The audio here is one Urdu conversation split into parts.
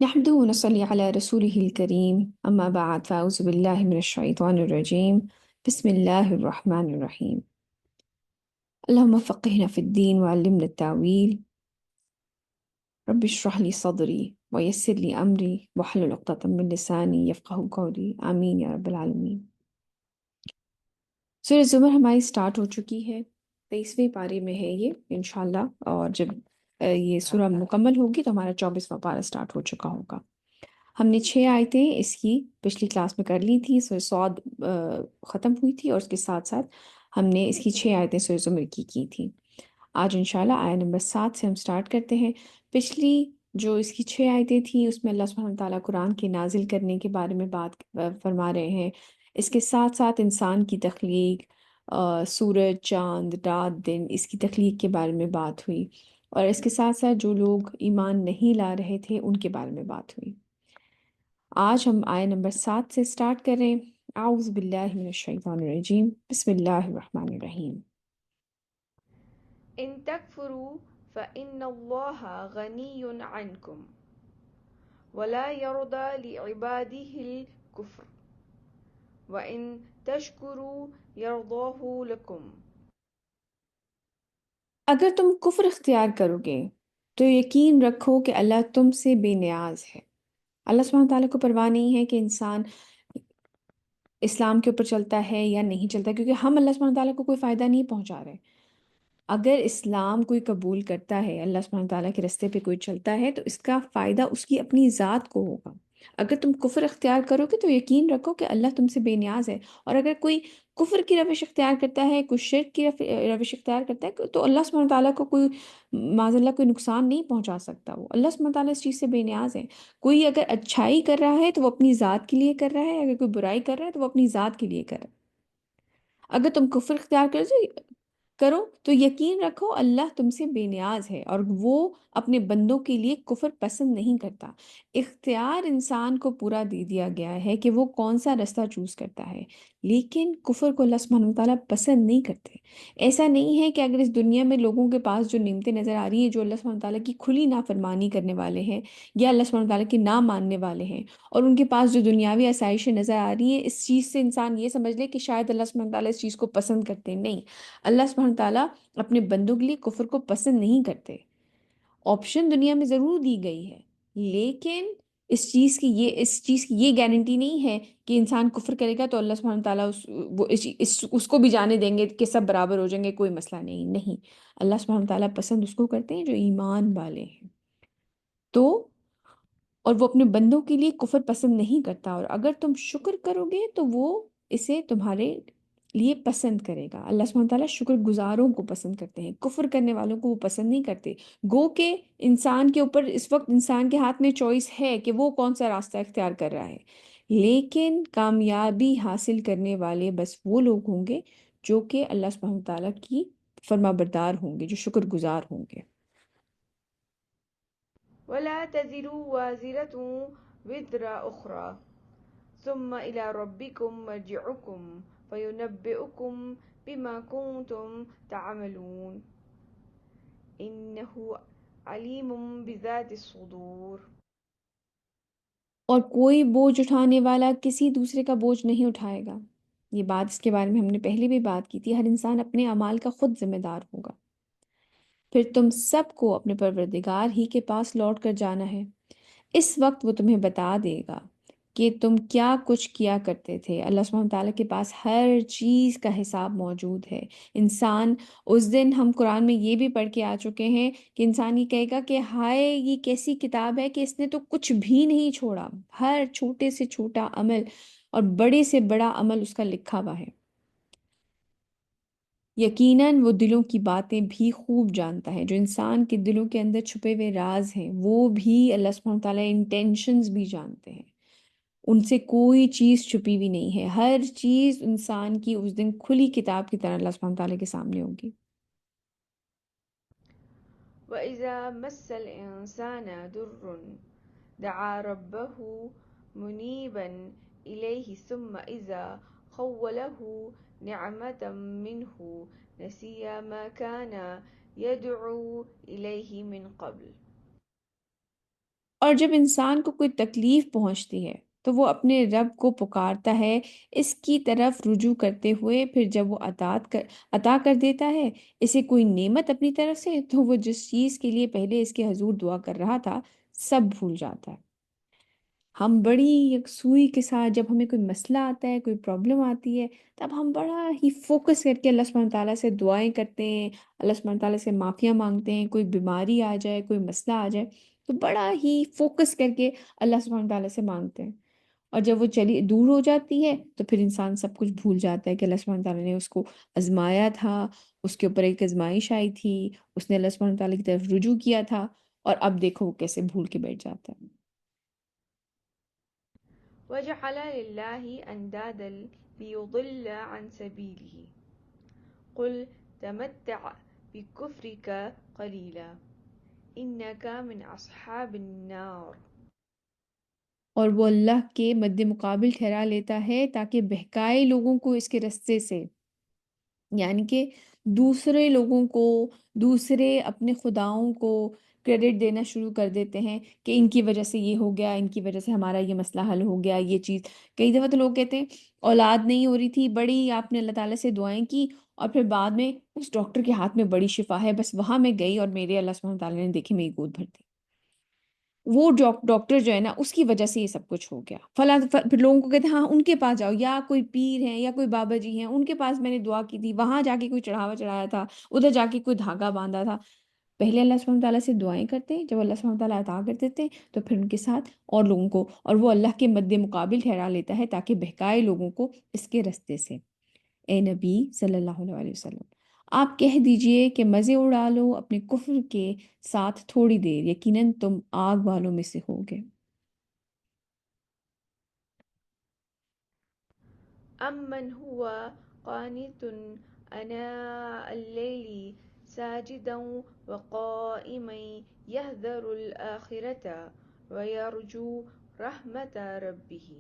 نحمده ونصلي على رسوله الكريم أما بعد فأعوذ بالله من الشيطان الرجيم بسم الله الرحمن الرحيم اللهم فقهنا في الدين وعلمنا التأويل رب اشرح لي صدري ويسر لي أمري واحلل عقدة من لساني يفقه قولي آمين یا رب العالمین۔ سورہ زمر ہماری سٹارٹ ہو چکی ہے، 23ویں پارے میں ہے یہ انشاءاللہ، اور جب یہ سورہ مکمل ہوگی تو ہمارا 24واں پارہ سٹارٹ ہو چکا ہوگا۔ ہم نے 6 آیتیں اس کی پچھلی کلاس میں کر لی تھی، سورہ سعد ختم ہوئی تھی، اور اس کے ساتھ ساتھ ہم نے اس کی 6 آیتیں سورہ زمر کی تھی۔ آج انشاءاللہ آیت نمبر 7 سے ہم سٹارٹ کرتے ہیں۔ پچھلی جو اس کی 6 آیتیں تھیں اس میں اللہ سبحانہ تعالیٰ قرآن کے نازل کرنے کے بارے میں بات فرما رہے ہیں، اس کے ساتھ ساتھ انسان کی تخلیق، سورج، چاند، رات، دن، اس کی تخلیق کے بارے میں بات ہوئی، اور اس کے ساتھ ساتھ جو لوگ ایمان نہیں لا رہے تھے ان کے بارے میں بات ہوئی۔ آج ہم آیت نمبر 7 سے سٹارٹ کر رہے ہیں۔ اعوذ باللہ من الشیطان الرجیم، بسم اللہ الرحمن الرحیم۔ إن تكفروا فإن الله غني عنكم ولا يرضى لعباده الكفر وإن تشكروا يرضاه لكم۔ اگر تم کفر اختیار کرو گے تو یقین رکھو کہ اللہ تم سے بے نیاز ہے۔ اللہ سبحانہ تعالیٰ کو پرواہ نہیں ہے کہ انسان اسلام کے اوپر چلتا ہے یا نہیں چلتا، کیونکہ ہم اللہ سبحانہ تعالیٰ کو کوئی فائدہ نہیں پہنچا رہے۔ اگر اسلام کوئی قبول کرتا ہے، اللہ سبحانہ تعالیٰ کے راستے پہ کوئی چلتا ہے، تو اس کا فائدہ اس کی اپنی ذات کو ہوگا۔ اگر تم کفر اختیار کرو گے تو یقین رکھو کہ اللہ تم سے بے نیاز ہے، اور اگر کوئی کفر کی روش اختیار کرتا ہے، کوئی شرک کی روش اختیار کرتا ہے، تو اللہ سبحانہ تعالیٰ کو کوئی معاذ اللہ کوئی نقصان نہیں پہنچا سکتا۔ وہ اللہ سبحانہ تعالیٰ اس چیز سے بے نیاز ہے۔ کوئی اگر اچھائی کر رہا ہے تو وہ اپنی ذات کے لیے کر رہا ہے، اگر کوئی برائی کر رہا ہے تو وہ اپنی ذات کے لیے کر رہا ہے۔ اگر تم کفر اختیار کرو تو یقین رکھو اللہ تم سے بے نیاز ہے، اور وہ اپنے بندوں کے لیے کفر پسند نہیں کرتا۔ اختیار انسان کو پورا دے دیا گیا ہے کہ وہ کون سا راستہ چوز کرتا ہے، لیکن کفر کو اللہ سبحانہ وتعالیٰ پسند نہیں کرتے۔ ایسا نہیں ہے کہ اگر اس دنیا میں لوگوں کے پاس جو نعمتیں نظر آ رہی ہیں، جو اللہ سبحانہ تعالیٰ کی کھلی نافرمانی کرنے والے ہیں یا اللہ سبحانہ تعالیٰ کی نہ ماننے والے ہیں، اور ان کے پاس جو دنیاوی آسائشیں نظر آ رہی ہیں، اس چیز سے انسان یہ سمجھ لے کہ شاید اللہ سبحانہ تعالیٰ اس چیز کو پسند کرتے ہیں۔ نہیں، اللہ سبحانہ تعالیٰ اپنے بندوں کے لیے کفر کو پسند نہیں کرتے۔ آپشن دنیا میں ضرور دی گئی ہے، لیکن اس چیز کی یہ گارنٹی نہیں ہے کہ انسان کفر کرے گا تو اللہ سبحانہ تعالیٰ اس کو بھی جانے دیں گے کہ سب برابر ہو جائیں گے، کوئی مسئلہ نہیں۔ اللہ سبحانہ تعالیٰ پسند اس کو کرتے ہیں جو ایمان والے ہیں، تو اور وہ اپنے بندوں کے لیے کفر پسند نہیں کرتا، اور اگر تم شکر کرو گے تو وہ اسے تمہارے لیے پسند کرے گا۔ اللہ سبحانہ تعالیٰ شکر گزاروں کو پسند کرتے ہیں، کفر کرنے والوں کو وہ پسند نہیں کرتے۔ گو کہ انسان کے اوپر اس وقت انسان کے ہاتھ میں چوائس ہے کہ وہ کون سا راستہ اختیار کر رہا ہے، لیکن کامیابی حاصل کرنے والے بس وہ لوگ ہوں گے جو کہ اللہ سبحانہ تعالیٰ کی فرما بردار ہوں گے، جو شکر گزار ہوں گے۔ ولا تزر وازرة وزر أخرى ثم إلى ربكم مرجعكم فينبئكم بما كنتم تعملون إنه عليم بذات الصدور۔ اور کوئی بوجھ اٹھانے والا کسی دوسرے کا بوجھ نہیں اٹھائے گا۔ یہ بات اس کے بارے میں ہم نے پہلے بھی بات کی تھی، ہر انسان اپنے اعمال کا خود ذمہ دار ہوگا۔ پھر تم سب کو اپنے پروردگار ہی کے پاس لوٹ کر جانا ہے، اس وقت وہ تمہیں بتا دے گا کہ تم کیا کچھ کیا کرتے تھے۔ اللہ سبحانہ تعالیٰ کے پاس ہر چیز کا حساب موجود ہے۔ انسان اس دن، ہم قرآن میں یہ بھی پڑھ کے آ چکے ہیں کہ انسان یہ کہے گا کہ ہائے یہ کیسی کتاب ہے کہ اس نے تو کچھ بھی نہیں چھوڑا، ہر چھوٹے سے چھوٹا عمل اور بڑے سے بڑا عمل اس کا لکھا ہوا ہے۔ یقیناً وہ دلوں کی باتیں بھی خوب جانتا ہے، جو انسان کے دلوں کے اندر چھپے ہوئے راز ہیں وہ بھی اللہ سبحانہ تعالیٰ انٹینشنز بھی جانتے ہیں۔ ان سے کوئی چیز چھپی ہوئی نہیں ہے، ہر چیز انسان کی اس دن کھلی کتاب کی طرح اللہ سبحانہ تعالیٰ کے سامنے ہوگی۔ وإذا مس الإنسان ضر دعا ربه منيبا إليه ثم إذا خوله نعمة منه نسي ما كان يدعو إليه من قبل۔ اور جب انسان کو کوئی تکلیف پہنچتی ہے تو وہ اپنے رب کو پکارتا ہے، اس کی طرف رجوع کرتے ہوئے، پھر جب وہ عطا کر دیتا ہے اسے کوئی نعمت اپنی طرف سے، تو وہ جس چیز کے لیے پہلے اس کے حضور دعا کر رہا تھا سب بھول جاتا ہے۔ ہم بڑی یکسوئی کے ساتھ جب ہمیں کوئی مسئلہ آتا ہے، کوئی پرابلم آتی ہے، تب ہم بڑا ہی فوکس کر کے اللہ سبحانہ تعالیٰ سے دعائیں کرتے ہیں، اللہ سبحانہ تعالیٰ سے معافیاں مانگتے ہیں، کوئی بیماری آ جائے، کوئی مسئلہ آ جائے تو بڑا ہی فوکس کر کے اللہ سبحانہ تعالیٰ سے مانگتے ہیں۔ اور جب وہ چلی دور ہو جاتی ہے تو پھر انسان سب کچھ بھول جاتا ہے کہ اللہ سبحانہ تعالیٰ نے اس کو آزمایا تھا، اس کے اوپر ایک آزمائش آئی تھی، اس نے اللہ سبحانہ تعالیٰ کی طرف رجوع کیا تھا، اور اب دیکھو وہ کیسے بھول کے بیٹھ جاتا ہے۔ وجعل لله أندادا ليضل عن سبيله قل تمتع بكفرك قليلا إنك من أصحاب النار۔ اور وہ اللہ کے مد مقابل ٹھہرا لیتا ہے تاکہ بہکائے لوگوں کو اس کے رستے سے، یعنی کہ دوسرے لوگوں کو، دوسرے اپنے خداؤں کو کریڈٹ دینا شروع کر دیتے ہیں کہ ان کی وجہ سے یہ ہو گیا، ان کی وجہ سے ہمارا یہ مسئلہ حل ہو گیا، یہ چیز۔ کئی دفعہ تو لوگ کہتے ہیں اولاد نہیں ہو رہی تھی، بڑی آپ نے اللہ تعالیٰ سے دعائیں کی، اور پھر بعد میں اس ڈاکٹر کے ہاتھ میں بڑی شفا ہے، بس وہاں میں گئی اور میرے اللہ سبحانہ تعالیٰ نے دیکھی میری گود بھر دی۔ وہ ڈاکٹر جو ہے نا اس کی وجہ سے یہ سب کچھ ہو گیا فلاں، پھر لوگوں کو کہتے ہیں ہاں ان کے پاس جاؤ، یا کوئی پیر ہیں یا کوئی بابا جی ہیں ان کے پاس میں نے دعا کی تھی، وہاں جا کے کوئی چڑھاوا چڑھایا تھا، ادھر جا کے کوئی دھاگا باندھا تھا۔ پہلے اللہ سبحانہ تعالیٰ سے دعائیں کرتے ہیں، جب اللہ سبحانہ تعالیٰ عطا کر دیتے ہیں تو پھر ان کے ساتھ اور لوگوں کو، اور وہ اللہ کے مد مقابل ٹھہرا لیتا ہے تاکہ بہکائے لوگوں کو اس کے رستے سے۔ اے نبی صلی اللہ علیہ وسلم، آپ کہہ دیجئے کہ مزے اڑا لو اپنے کفر کے ساتھ تھوڑی دیر، یقیناً تم آگ والوں میں سے ہوگے۔ أَمَّنْ هُوَ قانت آناء الليل ساجدا وقائما يحذر الآخرة ويرجو رحمة ربه۔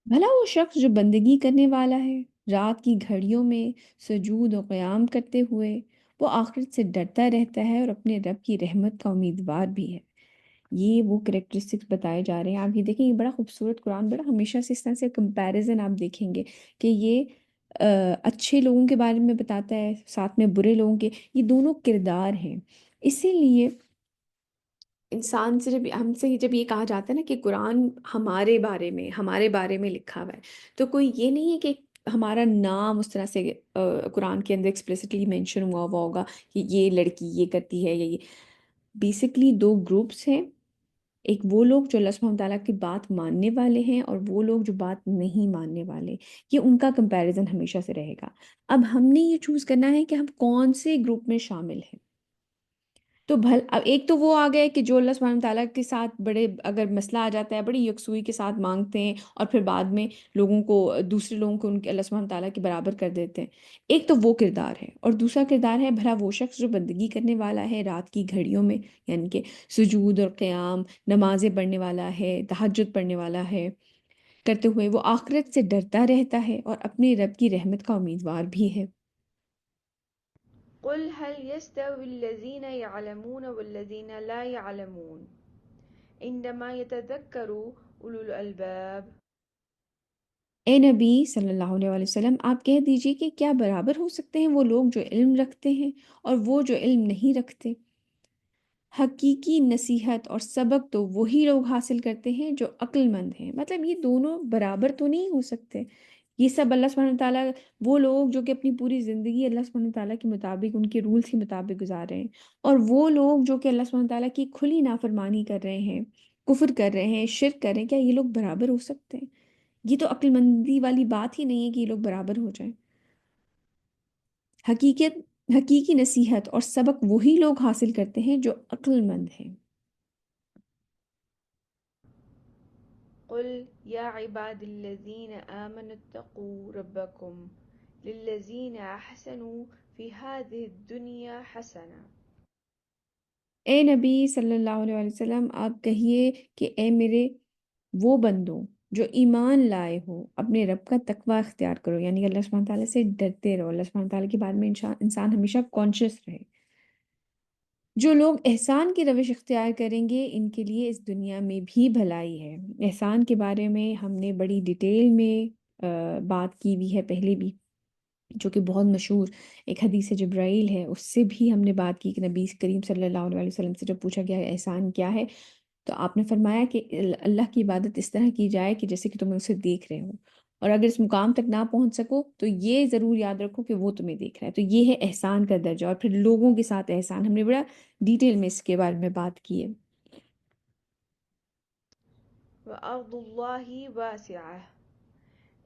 بھلا وہ شخص جو بندگی کرنے والا ہے رات کی گھڑیوں میں سجود و قیام کرتے ہوئے، وہ آخرت سے ڈرتا رہتا ہے اور اپنے رب کی رحمت کا امیدوار بھی ہے۔ یہ وہ کریکٹرسٹکس بتائے جا رہے ہیں، آپ یہ دیکھیں، یہ بڑا خوبصورت قرآن، بڑا ہمیشہ سے اس طرح سے کمپیریزن آپ دیکھیں گے کہ یہ اچھے لوگوں کے بارے میں بتاتا ہے، ساتھ میں برے لوگوں کے، یہ دونوں کردار ہیں۔ اسی لیے انسان سے جب ہم سے جب یہ کہا جاتا ہے نا کہ قرآن ہمارے بارے میں لکھا ہوا ہے، تو کوئی یہ نہیں ہے کہ ہمارا نام اس طرح سے قرآن کے اندر ایکسپلیسٹلی مینشن ہوا ہوگا کہ یہ لڑکی یہ کرتی ہے یا یہ۔ بیسکلی دو گروپس ہیں، ایک وہ لوگ جو اللہ سبحانہ تعالیٰ کی بات ماننے والے ہیں، اور وہ لوگ جو بات نہیں ماننے والے، یہ ان کا کمپیریزن ہمیشہ سے رہے گا۔ اب ہم نے یہ چوز کرنا ہے کہ ہم کون سے گروپ میں شامل ہیں۔ تو اب ایک تو وہ آ گئے کہ جو اللہ سبحانہ تعالیٰ کے ساتھ بڑے، اگر مسئلہ آ جاتا ہے بڑی یکسوئی کے ساتھ مانگتے ہیں، اور پھر بعد میں لوگوں کو، دوسرے لوگوں کو ان کے اللہ سبحانہ تعالیٰ کے برابر کر دیتے ہیں۔ ایک تو وہ کردار ہے، اور دوسرا کردار ہے بھلا وہ شخص جو بندگی کرنے والا ہے رات کی گھڑیوں میں، یعنی کہ سجود اور قیام، نمازیں پڑھنے والا ہے، تہجد پڑھنے والا ہے، کرتے ہوئے وہ آخرت سے ڈرتا رہتا ہے اور اپنے رب کی رحمت کا امیدوار بھی ہے۔ قل هل يستوي الذين يعلمون والذين لا يعلمون إنما يتذكر أولو الألباب۔ اے نبی صلی اللہ علیہ وآلہ وسلم، آپ کہہ دیجئے کہ کیا برابر ہو سکتے ہیں وہ لوگ جو علم رکھتے ہیں اور وہ جو علم نہیں رکھتے؟ حقیقی نصیحت اور سبق تو وہی لوگ حاصل کرتے ہیں جو عقل مند ہیں۔ مطلب یہ دونوں برابر تو نہیں ہو سکتے۔ یہ سب اللہ سبحانہ تعالیٰ، وہ لوگ جو کہ اپنی پوری زندگی اللہ سبحانہ تعالیٰ کے مطابق، ان کے رولز کے مطابق گزار رہے ہیں، اور وہ لوگ جو کہ اللہ سبحانہ تعالیٰ کی کھلی نافرمانی کر رہے ہیں، کفر کر رہے ہیں، شرک کر رہے ہیں، کیا یہ لوگ برابر ہو سکتے ہیں؟ یہ تو عقل مندی والی بات ہی نہیں ہے کہ یہ لوگ برابر ہو جائیں۔ حقیقت حقیقی نصیحت اور سبق وہی لوگ حاصل کرتے ہیں جو عقل مند ہیں۔ قل يا عباد الذين آمنوا اتقوا ربكم للذين أحسنوا في هذه الدنيا حسنة۔ اے نبی صلی اللہ علیہ وسلم، آپ کہیے کہ اے میرے وہ بندوں جو ایمان لائے ہو، اپنے رب کا تقوی اختیار کرو، یعنی کہ اللہ سبحانہ تعالیٰ سے ڈرتے رہو، اللہ سبحانہ تعالیٰ کے بارے میں انسان ہمیشہ کانشیس رہے۔ جو لوگ احسان کی روش اختیار کریں گے ان کے لیے اس دنیا میں بھی بھلائی ہے۔ احسان کے بارے میں ہم نے بڑی ڈیٹیل میں بات کی ہوئی ہے پہلے بھی، جو کہ بہت مشہور ایک حدیث جبرائیل ہے، اس سے بھی ہم نے بات کی کہ نبی کریم صلی اللہ علیہ وسلم سے جب پوچھا گیا احسان کیا ہے، تو آپ نے فرمایا کہ اللہ کی عبادت اس طرح کی جائے کہ جیسے کہ تم اسے دیکھ رہے ہو، اور اگر اس مقام تک نہ پہنچ سکو تو یہ ضرور یاد رکھو کہ وہ تمہیں دیکھ رہا ہے۔ تو یہ ہے احسان کا درجہ، اور پھر لوگوں کے ساتھ احسان، ہم نے بڑا ڈیٹیل میں اس کے بارے میں بات کی ہے۔ وأرض الله واسعة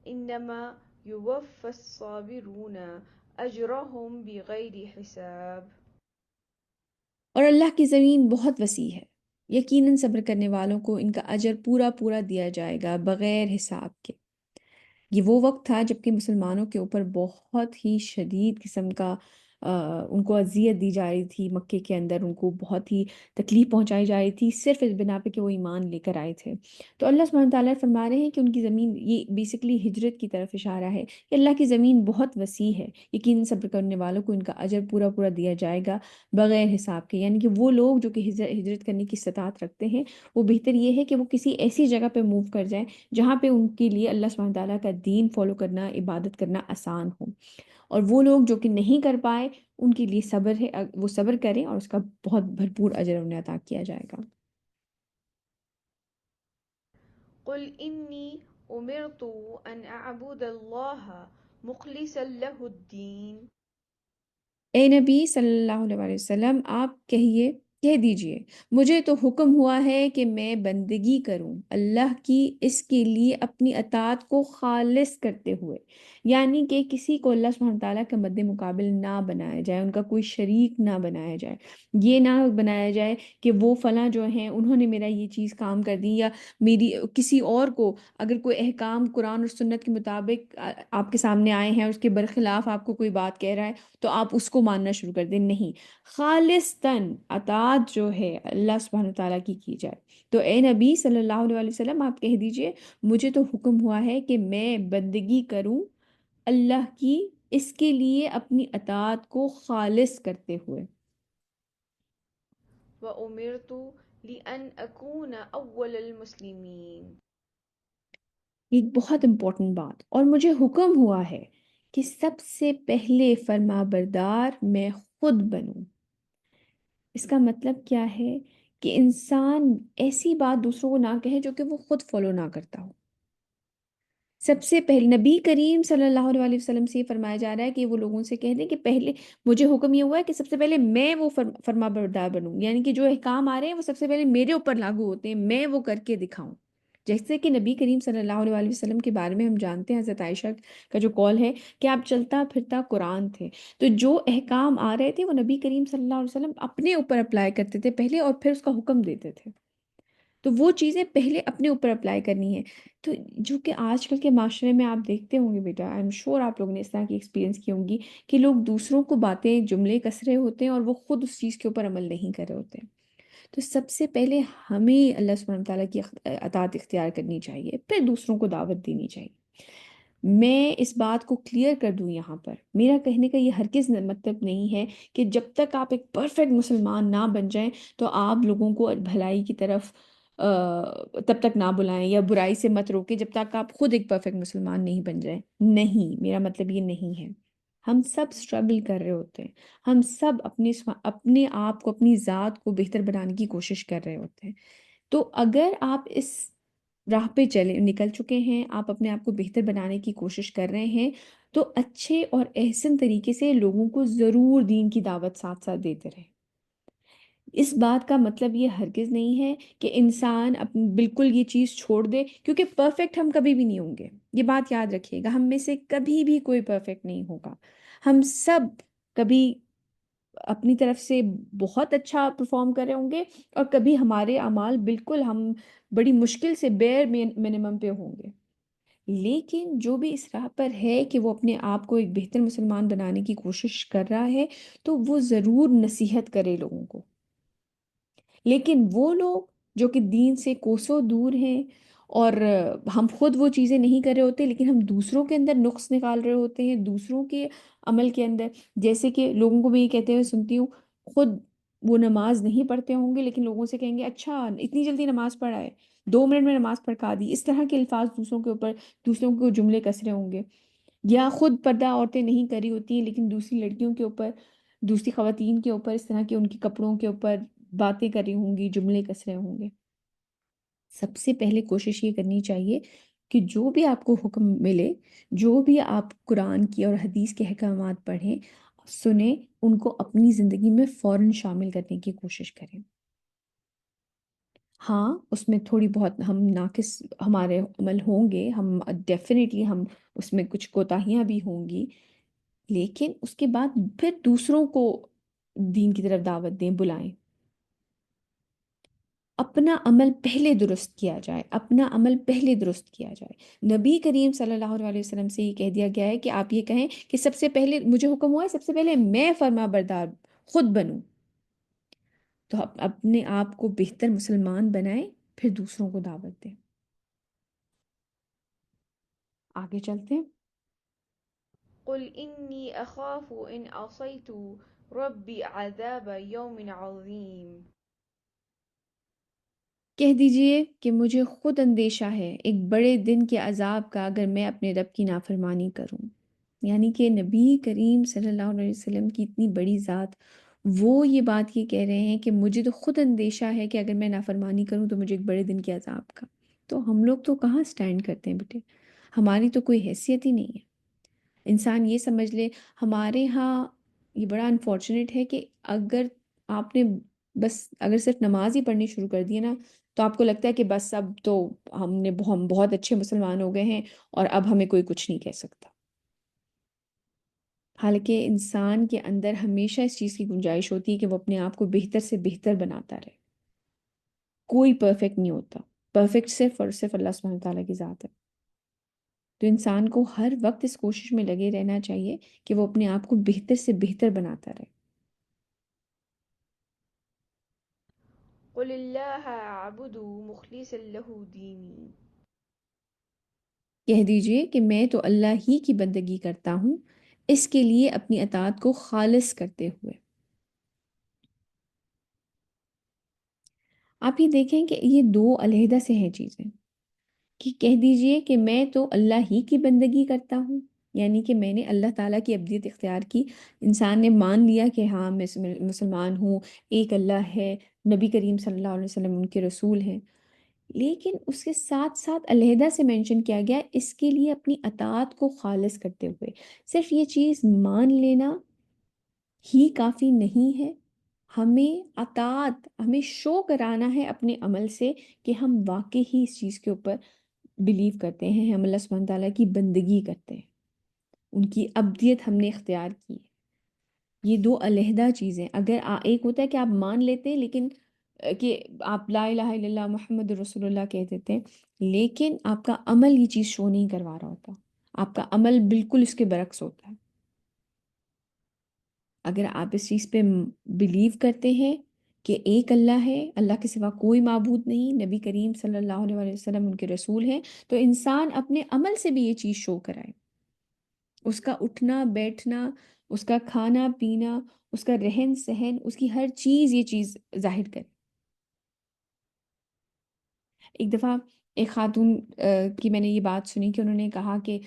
إنما يوفى الصابرون أجرهم بغير حساب۔ اور اللہ کی زمین بہت وسیع ہے، یقیناً صبر کرنے والوں کو ان کا اجر پورا پورا دیا جائے گا بغیر حساب کے۔ یہ وہ وقت تھا جب کہ مسلمانوں کے اوپر بہت ہی شدید قسم کا ان کو اذیت دی جا رہی تھی، مکے کے اندر ان کو بہت ہی تکلیف پہنچائی جا رہی تھی، صرف اس بنا پہ کہ وہ ایمان لے کر آئے تھے۔ تو اللہ سبحانہ تعالیٰ فرما رہے ہیں کہ ان کی زمین، یہ بیسیکلی ہجرت کی طرف اشارہ ہے کہ اللہ کی زمین بہت وسیع ہے، یقین صبر کرنے والوں کو ان کا اجر پورا پورا دیا جائے گا بغیر حساب کے۔ یعنی کہ وہ لوگ جو کہ ہجرت کرنے کی استطاعت رکھتے ہیں، وہ بہتر یہ ہے کہ وہ کسی ایسی جگہ پہ موو کر جائیں جہاں پہ ان کے لیے اللہ سبحانہ تعالیٰ کا دین فالو کرنا، عبادت کرنا آسان ہو۔ اور وہ لوگ جو کہ نہیں کر پائے ان کے لیے صبر ہے، وہ صبر کریں اور اس کا بہت بھرپور اجر انہیں عطا کیا جائے گا۔ قل إني أمرت أن أعبد الله مخلصا له الدين۔ اے نبی صلی اللہ علیہ وسلم، آپ کہہ دیجئے مجھے تو حکم ہوا ہے کہ میں بندگی کروں اللہ کی، اس کے لیے اپنی اطاعت کو خالص کرتے ہوئے، یعنی کہ کسی کو اللہ سبحانہ تعالیٰ کے مد مقابل نہ بنایا جائے، ان کا کوئی شریک نہ بنایا جائے، یہ نہ بنایا جائے کہ وہ فلاں جو ہیں انہوں نے میرا یہ چیز کام کر دی، یا میری کسی اور کو اگر کوئی احکام قرآن اور سنت کے مطابق آپ کے سامنے آئے ہیں اور اس کے برخلاف آپ کو کوئی بات کہہ رہا ہے تو آپ اس کو ماننا شروع کر دیں۔ نہیں، خالصتاً اطاعت جو ہے اللہ سبحانہ تعالیٰ کی جائے۔ تو اے نبی صلی اللہ علیہ وسلم، آپ کہہ دیجئے مجھے تو حکم ہوا ہے کہ میں بندگی کروں اللہ کی، اس کے لیے اپنی اطاعت کو خالص کرتے ہوئے۔ وأمرت لأن أكون أول المسلمين۔ ایک بہت امپورٹنٹ بات، اور مجھے حکم ہوا ہے کہ سب سے پہلے فرما بردار میں خود بنوں۔ اس کا مطلب کیا ہے؟ کہ انسان ایسی بات دوسروں کو نہ کہے جو کہ وہ خود فالو نہ کرتا ہو۔ سب سے پہلے نبی کریم صلی اللہ علیہ وسلم سے یہ فرمایا جا رہا ہے کہ وہ لوگوں سے کہہ دیں کہ پہلے مجھے حکم یہ ہوا ہے کہ سب سے پہلے میں وہ فرما بردار بنوں، یعنی کہ جو احکام آ رہے ہیں وہ سب سے پہلے میرے اوپر لاگو ہوتے ہیں، میں وہ کر کے دکھاؤں۔ جیسے کہ نبی کریم صلی اللہ علیہ وسلم کے بارے میں ہم جانتے ہیں، حضرت عائشہ کا جو قول ہے کہ آپ چلتا پھرتا قرآن تھے، تو جو احکام آ رہے تھے وہ نبی کریم صلی اللہ علیہ وسلم اپنے اوپر اپلائی کرتے تھے پہلے، اور پھر اس کا حکم دیتے تھے۔ تو وہ چیزیں پہلے اپنے اوپر اپلائی کرنی ہے۔ تو جو کہ آج کل کے معاشرے میں آپ دیکھتے ہوں گے بیٹا، آئی ایم شیور آپ لوگوں نے اس طرح کی ایکسپیرینس کی ہوں گی کہ لوگ دوسروں کو باتیں جملے کس رہے ہوتے ہیں اور وہ خود اس چیز کے اوپر عمل نہیں کر رہے ہوتے ہیں۔ تو سب سے پہلے ہمیں اللہ سبحانہ تعالیٰ کی اطاعت اختیار کرنی چاہیے، پھر دوسروں کو دعوت دینی چاہیے۔ میں اس بات کو کلیئر کر دوں یہاں پر، میرا کہنے کا یہ ہرگز مطلب نہیں ہے کہ جب تک آپ ایک پرفیکٹ مسلمان نہ بن جائیں تو آپ لوگوں کو بھلائی کی طرف تب تک نہ بلائیں، یا برائی سے مت روکیں جب تک آپ خود ایک پرفیکٹ مسلمان نہیں بن جائیں۔ نہیں، میرا مطلب یہ نہیں ہے۔ ہم سب سٹرگل کر رہے ہوتے ہیں، ہم سب اپنے آپ کو، اپنی ذات کو بہتر بنانے کی کوشش کر رہے ہوتے ہیں۔ تو اگر آپ اس راہ پہ نکل چکے ہیں، آپ اپنے آپ کو بہتر بنانے کی کوشش کر رہے ہیں، تو اچھے اور احسن طریقے سے لوگوں کو ضرور دین کی دعوت ساتھ ساتھ دیتے رہیں۔ اس بات کا مطلب یہ ہرگز نہیں ہے کہ انسان بالکل یہ چیز چھوڑ دے، کیونکہ پرفیکٹ ہم کبھی بھی نہیں ہوں گے۔ یہ بات یاد رکھیے گا، ہم میں سے کبھی بھی کوئی پرفیکٹ نہیں ہوگا۔ ہم سب کبھی اپنی طرف سے بہت اچھا پرفارم کر رہے ہوں گے، اور کبھی ہمارے اعمال بالکل ہم بڑی مشکل سے بیئر منیمم پہ ہوں گے۔ لیکن جو بھی اس راہ پر ہے کہ وہ اپنے آپ کو ایک بہتر مسلمان بنانے کی کوشش کر رہا ہے، تو وہ ضرور نصیحت کرے لوگوں کو۔ لیکن وہ لوگ جو کہ دین سے کوسوں دور ہیں، اور ہم خود وہ چیزیں نہیں کر رہے ہوتے لیکن ہم دوسروں کے اندر نقص نکال رہے ہوتے ہیں، دوسروں کے عمل کے اندر، جیسے کہ لوگوں کو میں یہ کہتے ہوئے سنتی ہوں، خود وہ نماز نہیں پڑھتے ہوں گے لیکن لوگوں سے کہیں گے اچھا اتنی جلدی نماز پڑھا ہے، 2 منٹ میں نماز پڑھا دی، اس طرح کے الفاظ دوسروں کے اوپر، دوسروں کو جملے کس رہے ہوں گے. یا خود پردہ عورتیں نہیں کری ہوتی ہیں لیکن دوسری لڑکیوں کے اوپر، دوسری خواتین کے اوپر اس طرح کے ان کے کپڑوں کے اوپر باتیں کری ہوں گی، جملے کس رہے ہوں گے. سب سے پہلے کوشش یہ کرنی چاہیے کہ جو بھی آپ کو حکم ملے، جو بھی آپ قرآن کی اور حدیث کے احکامات پڑھیں، سنیں، ان کو اپنی زندگی میں فوراً شامل کرنے کی کوشش کریں. ہاں اس میں تھوڑی بہت ہم ناقص ہمارے عمل ہوں گے، ہم ڈیفینیٹلی ہم اس میں کچھ کوتاہیاں بھی ہوں گی، لیکن اس کے بعد پھر دوسروں کو دین کی طرف دعوت دیں، بلائیں. اپنا عمل پہلے درست کیا جائے، اپنا عمل پہلے درست کیا جائے. نبی کریم صلی اللہ علیہ وسلم سے یہ کہہ دیا گیا ہے کہ آپ یہ کہیں کہ سب سے پہلے مجھے حکم ہوا ہے سب سے پہلے میں فرما بردار خود بنوں. تو آپ اپنے آپ کو بہتر مسلمان بنائیں، پھر دوسروں کو دعوت دیں. آگے چلتے ہیں. قل إني أخاف إن عصيت ربي عذاب يوم عظيم. کہہ دیجئے کہ مجھے خود اندیشہ ہے ایک بڑے دن کے عذاب کا اگر میں اپنے رب کی نافرمانی کروں. یعنی کہ نبی کریم صلی اللہ علیہ وسلم کی اتنی بڑی ذات، وہ یہ بات یہ کہہ رہے ہیں کہ مجھے تو خود اندیشہ ہے کہ اگر میں نافرمانی کروں تو مجھے ایک بڑے دن کے عذاب کا. تو ہم لوگ تو کہاں سٹینڈ کرتے ہیں بیٹے، ہماری تو کوئی حیثیت ہی نہیں ہے. انسان یہ سمجھ لے ہمارے ہاں یہ بڑا انفارچونیٹ ہے کہ اگر آپ نے بس اگر صرف نماز ہی پڑھنی شروع کر دی ہے نا، تو آپ کو لگتا ہے کہ بس اب تو ہم بہت اچھے مسلمان ہو گئے ہیں اور اب ہمیں کوئی کچھ نہیں کہہ سکتا. حالانکہ انسان کے اندر ہمیشہ اس چیز کی گنجائش ہوتی ہے کہ وہ اپنے آپ کو بہتر سے بہتر بناتا رہے. کوئی پرفیکٹ نہیں ہوتا، پرفیکٹ صرف اور صرف اللہ سبحانہ تعالیٰ کی ذات ہے. تو انسان کو ہر وقت اس کوشش میں لگے رہنا چاہیے کہ وہ اپنے آپ کو بہتر سے بہتر بناتا رہے. قل الله أعبد مخلصا له ديني. کہہ دیجئے کہ میں تو اللہ ہی کی بندگی کرتا ہوں، اس کے لیے اپنی اطاعت کو خالص کرتے ہوئے. آپ یہ دیکھیں کہ یہ دو علیحدہ سے ہیں چیزیں، کہ کہہ دیجئے کہ میں تو اللہ ہی کی بندگی کرتا ہوں، یعنی کہ میں نے اللہ تعالیٰ کی عبدیت اختیار کی، انسان نے مان لیا کہ ہاں میں مسلمان ہوں، ایک اللہ ہے، نبی کریم صلی اللہ علیہ وسلم ان کے رسول ہیں. لیکن اس کے ساتھ ساتھ علیحدہ سے مینشن کیا گیا اس کے لیے اپنی اطاعت کو خالص کرتے ہوئے. صرف یہ چیز مان لینا ہی کافی نہیں ہے، ہمیں اطاعت، ہمیں شو کرانا ہے اپنے عمل سے کہ ہم واقعی ہی اس چیز کے اوپر بلیو کرتے ہیں، ہم اللہ سبحانہ تعالیٰ کی بندگی کرتے ہیں، ان کی عبدیت ہم نے اختیار کی ہے. یہ دو علیحدہ چیزیں، اگر ایک ہوتا ہے کہ آپ مان لیتے ہیں لیکن کہ آپ لا الہ الا اللہ محمد رسول اللہ کہہ دیتے ہیں، لیکن آپ کا عمل یہ چیز شو نہیں کروا رہا ہوتا، آپ کا عمل بالکل اس کے برعکس ہوتا ہے. اگر آپ اس چیز پہ بلیو کرتے ہیں کہ ایک اللہ ہے، اللہ کے سوا کوئی معبود نہیں، نبی کریم صلی اللہ علیہ وسلم ان کے رسول ہیں، تو انسان اپنے عمل سے بھی یہ چیز شو کرائے. اس کا اٹھنا بیٹھنا، اس کا کھانا پینا، اس کا رہن سہن، اس کی ہر چیز یہ چیز ظاہر کرے. ایک دفعہ ایک خاتون کی میں نے یہ بات سنی کہ انہوں نے کہا کہ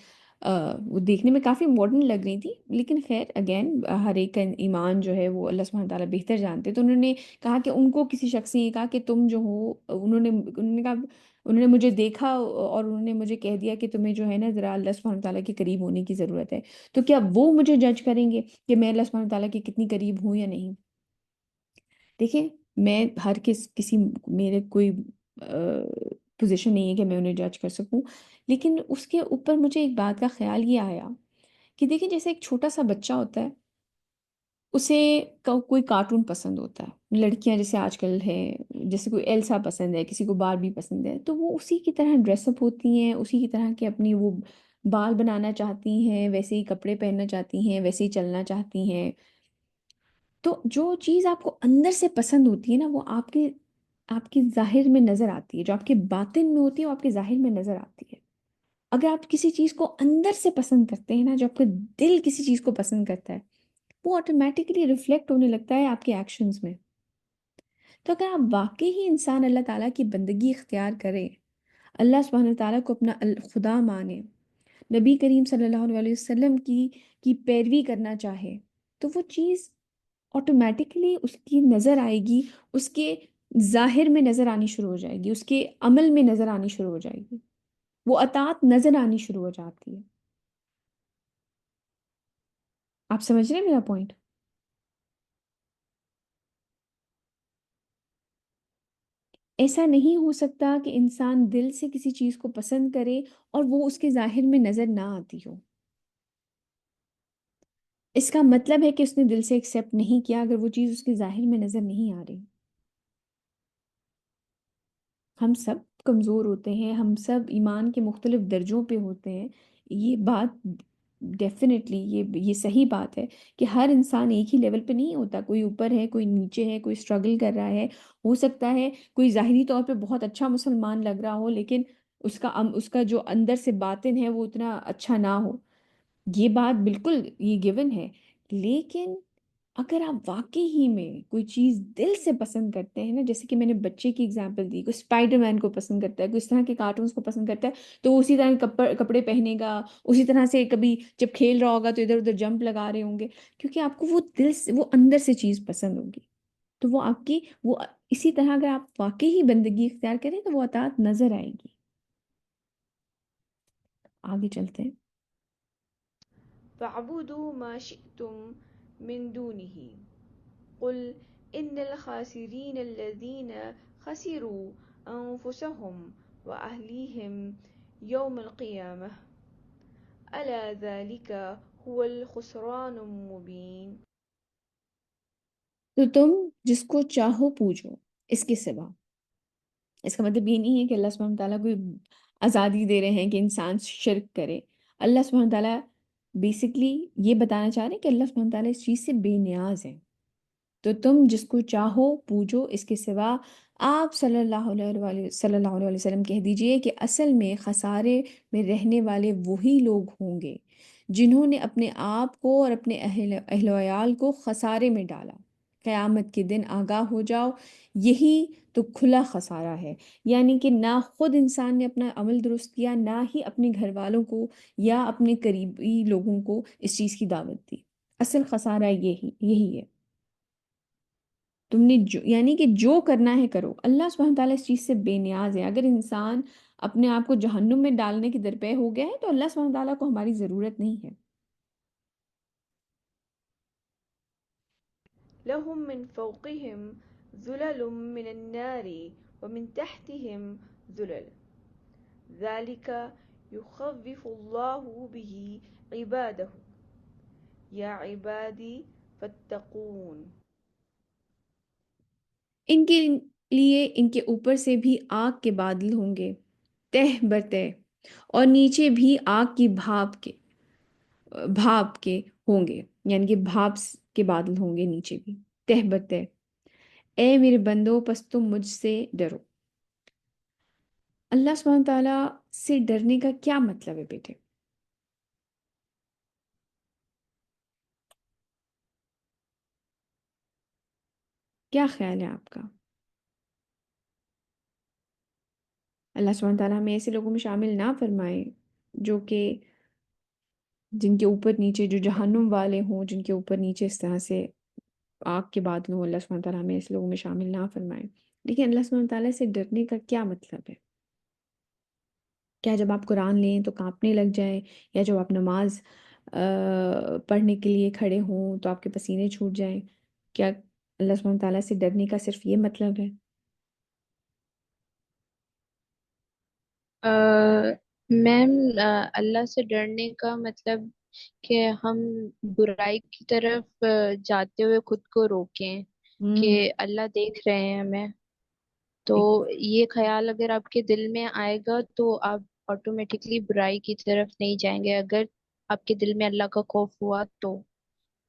وہ دیکھنے میں کافی ماڈرن لگ رہی تھی، لیکن خیر اگین ہر ایک کا ایمان جو ہے وہ اللہ سبحانہ تعالیٰ بہتر جانتے. تو انہوں نے کہا کہ ان کو کسی شخص نے یہ کہا کہ تم جو ہو، انہوں نے کہا انہوں نے مجھے دیکھا اور انہوں نے مجھے کہہ دیا کہ تمہیں جو ہے نا ذرا اللہ سبحانہ تعالیٰ کے قریب ہونے کی ضرورت ہے. تو کیا وہ مجھے جج کریں گے کہ میں اللہ سبحانہ تعالیٰ کے کتنی قریب ہوں یا نہیں؟ دیکھیں میں کسی میرے کوئی پوزیشن نہیں ہے کہ میں انہیں جج کر سکوں، لیکن اس کے اوپر مجھے ایک بات کا خیال یہ آیا کہ دیکھیں جیسے ایک چھوٹا سا بچہ ہوتا ہے، اسے کوئی کارٹون پسند ہوتا ہے، لڑکیاں جیسے آج کل ہے، جیسے کوئی ایلسا پسند ہے، کسی کو باربی پسند ہے، تو وہ اسی کی طرح ڈریس اپ ہوتی ہیں، اسی کی طرح کے اپنی وہ بال بنانا چاہتی ہیں، ویسے ہی کپڑے پہننا چاہتی ہیں، ویسے ہی چلنا چاہتی ہیں. تو جو چیز آپ کو اندر سے پسند ہوتی ہے نا، وہ آپ کے ظاہر میں نظر آتی ہے، جو آپ کے باطن میں ہوتی ہے وہ آپ کے ظاہر میں نظر آتی ہے. اگر آپ کسی چیز کو اندر سے پسند کرتے ہیں نا، جو آپ کا دل کسی چیز کو پسند کرتا ہے، وہ آٹومیٹکلی ریفلیکٹ ہونے لگتا ہے آپ کے ایکشنز میں. تو اگر آپ واقعی ہی انسان اللہ تعالیٰ کی بندگی اختیار کریں، اللہ سبحانہ تعالیٰ کو اپنا خدا مانے، نبی کریم صلی اللہ علیہ وسلم کی پیروی کرنا چاہے، تو وہ چیز آٹومیٹکلی اس کی نظر آئے گی، اس کے ظاہر میں نظر آنی شروع ہو جائے گی، اس کے عمل میں نظر آنی شروع ہو جائے گی، وہ اطاعت نظر آنی شروع ہو جاتی ہے۔ آپ سمجھ رہے ہیں میرا پوائنٹ؟ ایسا نہیں ہو سکتا کہ انسان دل سے کسی چیز کو پسند کرے اور وہ اس کے ظاہر میں نظر نہ آتی ہو۔ اس کا مطلب ہے کہ اس نے دل سے ایکسیپٹ نہیں کیا اگر وہ چیز اس کے ظاہر میں نظر نہیں آ رہی۔ ہم سب کمزور ہوتے ہیں، ہم سب ایمان کے مختلف درجوں پہ ہوتے ہیں، یہ بات ڈیفینیٹلی یہ صحیح بات ہے کہ ہر انسان ایک ہی لیول پہ نہیں ہوتا، کوئی اوپر ہے، کوئی نیچے ہے، کوئی اسٹرگل کر رہا ہے۔ ہو سکتا ہے کوئی ظاہری طور پہ بہت اچھا مسلمان لگ رہا ہو لیکن اس کا جو اندر سے باطن ہے وہ اتنا اچھا نہ ہو، یہ بات بالکل یہ گیون ہے۔ لیکن اگر آپ واقعی ہی میں کوئی چیز دل سے پسند کرتے ہیں نا، جیسے کہ میں نے بچے کی اگزامپل دی، کوئی اسپائڈر مین کو پسند کرتا ہے، کوئی اس طرح کے کارٹونس کو پسند کرتا ہے، تو وہ اسی طرح کپڑے پہنے گا، اسی طرح سے کبھی جب کھیل رہا ہوگا تو ادھر ادھر جمپ لگا رہے ہوں گے، کیونکہ آپ کو وہ دل سے، وہ اندر سے چیز پسند ہوگی۔ تو وہ آپ کی وہ اسی طرح اگر آپ واقعی ہی بندگی اختیار کریں تو وہ اطاعت نظر آئے گی۔ آگے چلتے ہیں۔ فاعبدوا ما شئتم من دونه قل إن الخاسرين الذين خسروا أنفسهم وأهليهم يوم القيامة ألا ذلك هو الخسران المبين۔ تو تم جس کو چاہو پوجو اس کے سوا، اس کا مطلب یہ نہیں ہے کہ اللہ سبحانہ تعالیٰ کوئی آزادی دے رہے ہیں کہ انسان شرک کرے۔ اللہ سبحانہ تعالیٰ بیسکلی یہ بتانا چاہ رہے ہیں کہ اللہ سبحانہ تعالیٰ اس چیز سے بے نیاز ہے۔ تو تم جس کو چاہو پوجو اس کے سوا، آپ صلی اللہ علیہ وسلم کہہ دیجئے کہ اصل میں خسارے میں رہنے والے وہی لوگ ہوں گے جنہوں نے اپنے آپ کو اور اپنے اہل و عیال کو خسارے میں ڈالا۔ قیامت کے دن آگاہ ہو جاؤ، یہی تو کھلا خسارہ ہے۔ یعنی کہ نہ خود انسان نے اپنا عمل درست کیا، نہ ہی اپنے گھر والوں کو یا اپنے قریبی لوگوں کو اس چیز کی دعوت دی۔ اصل خسارہ یہی ہے۔ تم نے یعنی کہ جو کرنا ہے کرو، اللہ سبحانہ تعالیٰ اس چیز سے بے نیاز ہے۔ اگر انسان اپنے آپ کو جہنم میں ڈالنے کی درپے ہو گیا ہے تو اللہ سبحانہ تعالیٰ کو ہماری ضرورت نہیں ہے۔ لهم من فوقهم ظلل من النار ومن تحتهم ظلل ذلك يخوف الله به عباده يا عبادي فاتقون۔ ان کے لیے ان کے اوپر سے بھی آگ کے بادل ہوں گے تہ بتہ، اور نیچے بھی آگ کی بھاپ کے ہوں گے، یعنی کہ بھاپ کے بادل ہوں گے نیچے بھی تہ بتہ۔ اے میرے بندو پس تم مجھ سے ڈرو۔ اللہ سبحانہ تعالیٰ سے ڈرنے کا کیا مطلب ہے بیٹے؟ کیا خیال ہے آپ کا؟ اللہ سبحانہ تعالیٰ ہمیں ایسے لوگوں میں شامل نہ فرمائے جو کہ جن کے اوپر نیچے، جو جہنم والے ہوں، جن کے اوپر نیچے اس طرح سے آگ کے بادل ہوں۔ اللہ سبحانہ تعالیٰ ہمیں ایسے لوگوں میں شامل نہ فرمائے۔ لیکن اللہ سبحانہ تعالیٰ سے ڈرنے کا کیا مطلب ہے؟ کیا جب آپ قرآن لیں تو کانپنے لگ جائیں، یا جب آپ نماز پڑھنے کے لیے کھڑے ہوں تو آپ کے پسینے چھوٹ جائیں؟ کیا اللہ سبحانہ تعالیٰ سے ڈرنے کا صرف یہ مطلب ہے؟ میم، اللہ سے ڈرنے کا مطلب کہ ہم برائی کی طرف جاتے ہوئے خود کو روکیں کہ ہوں اللہ دیکھ رہے ہیں ہمیں۔ تو یہ خیال اگر آپ کے دل میں آئے گا تو آپ آٹومیٹکلی برائی کی طرف نہیں جائیں گے، اگر آپ کے دل میں اللہ کا خوف ہوا تو۔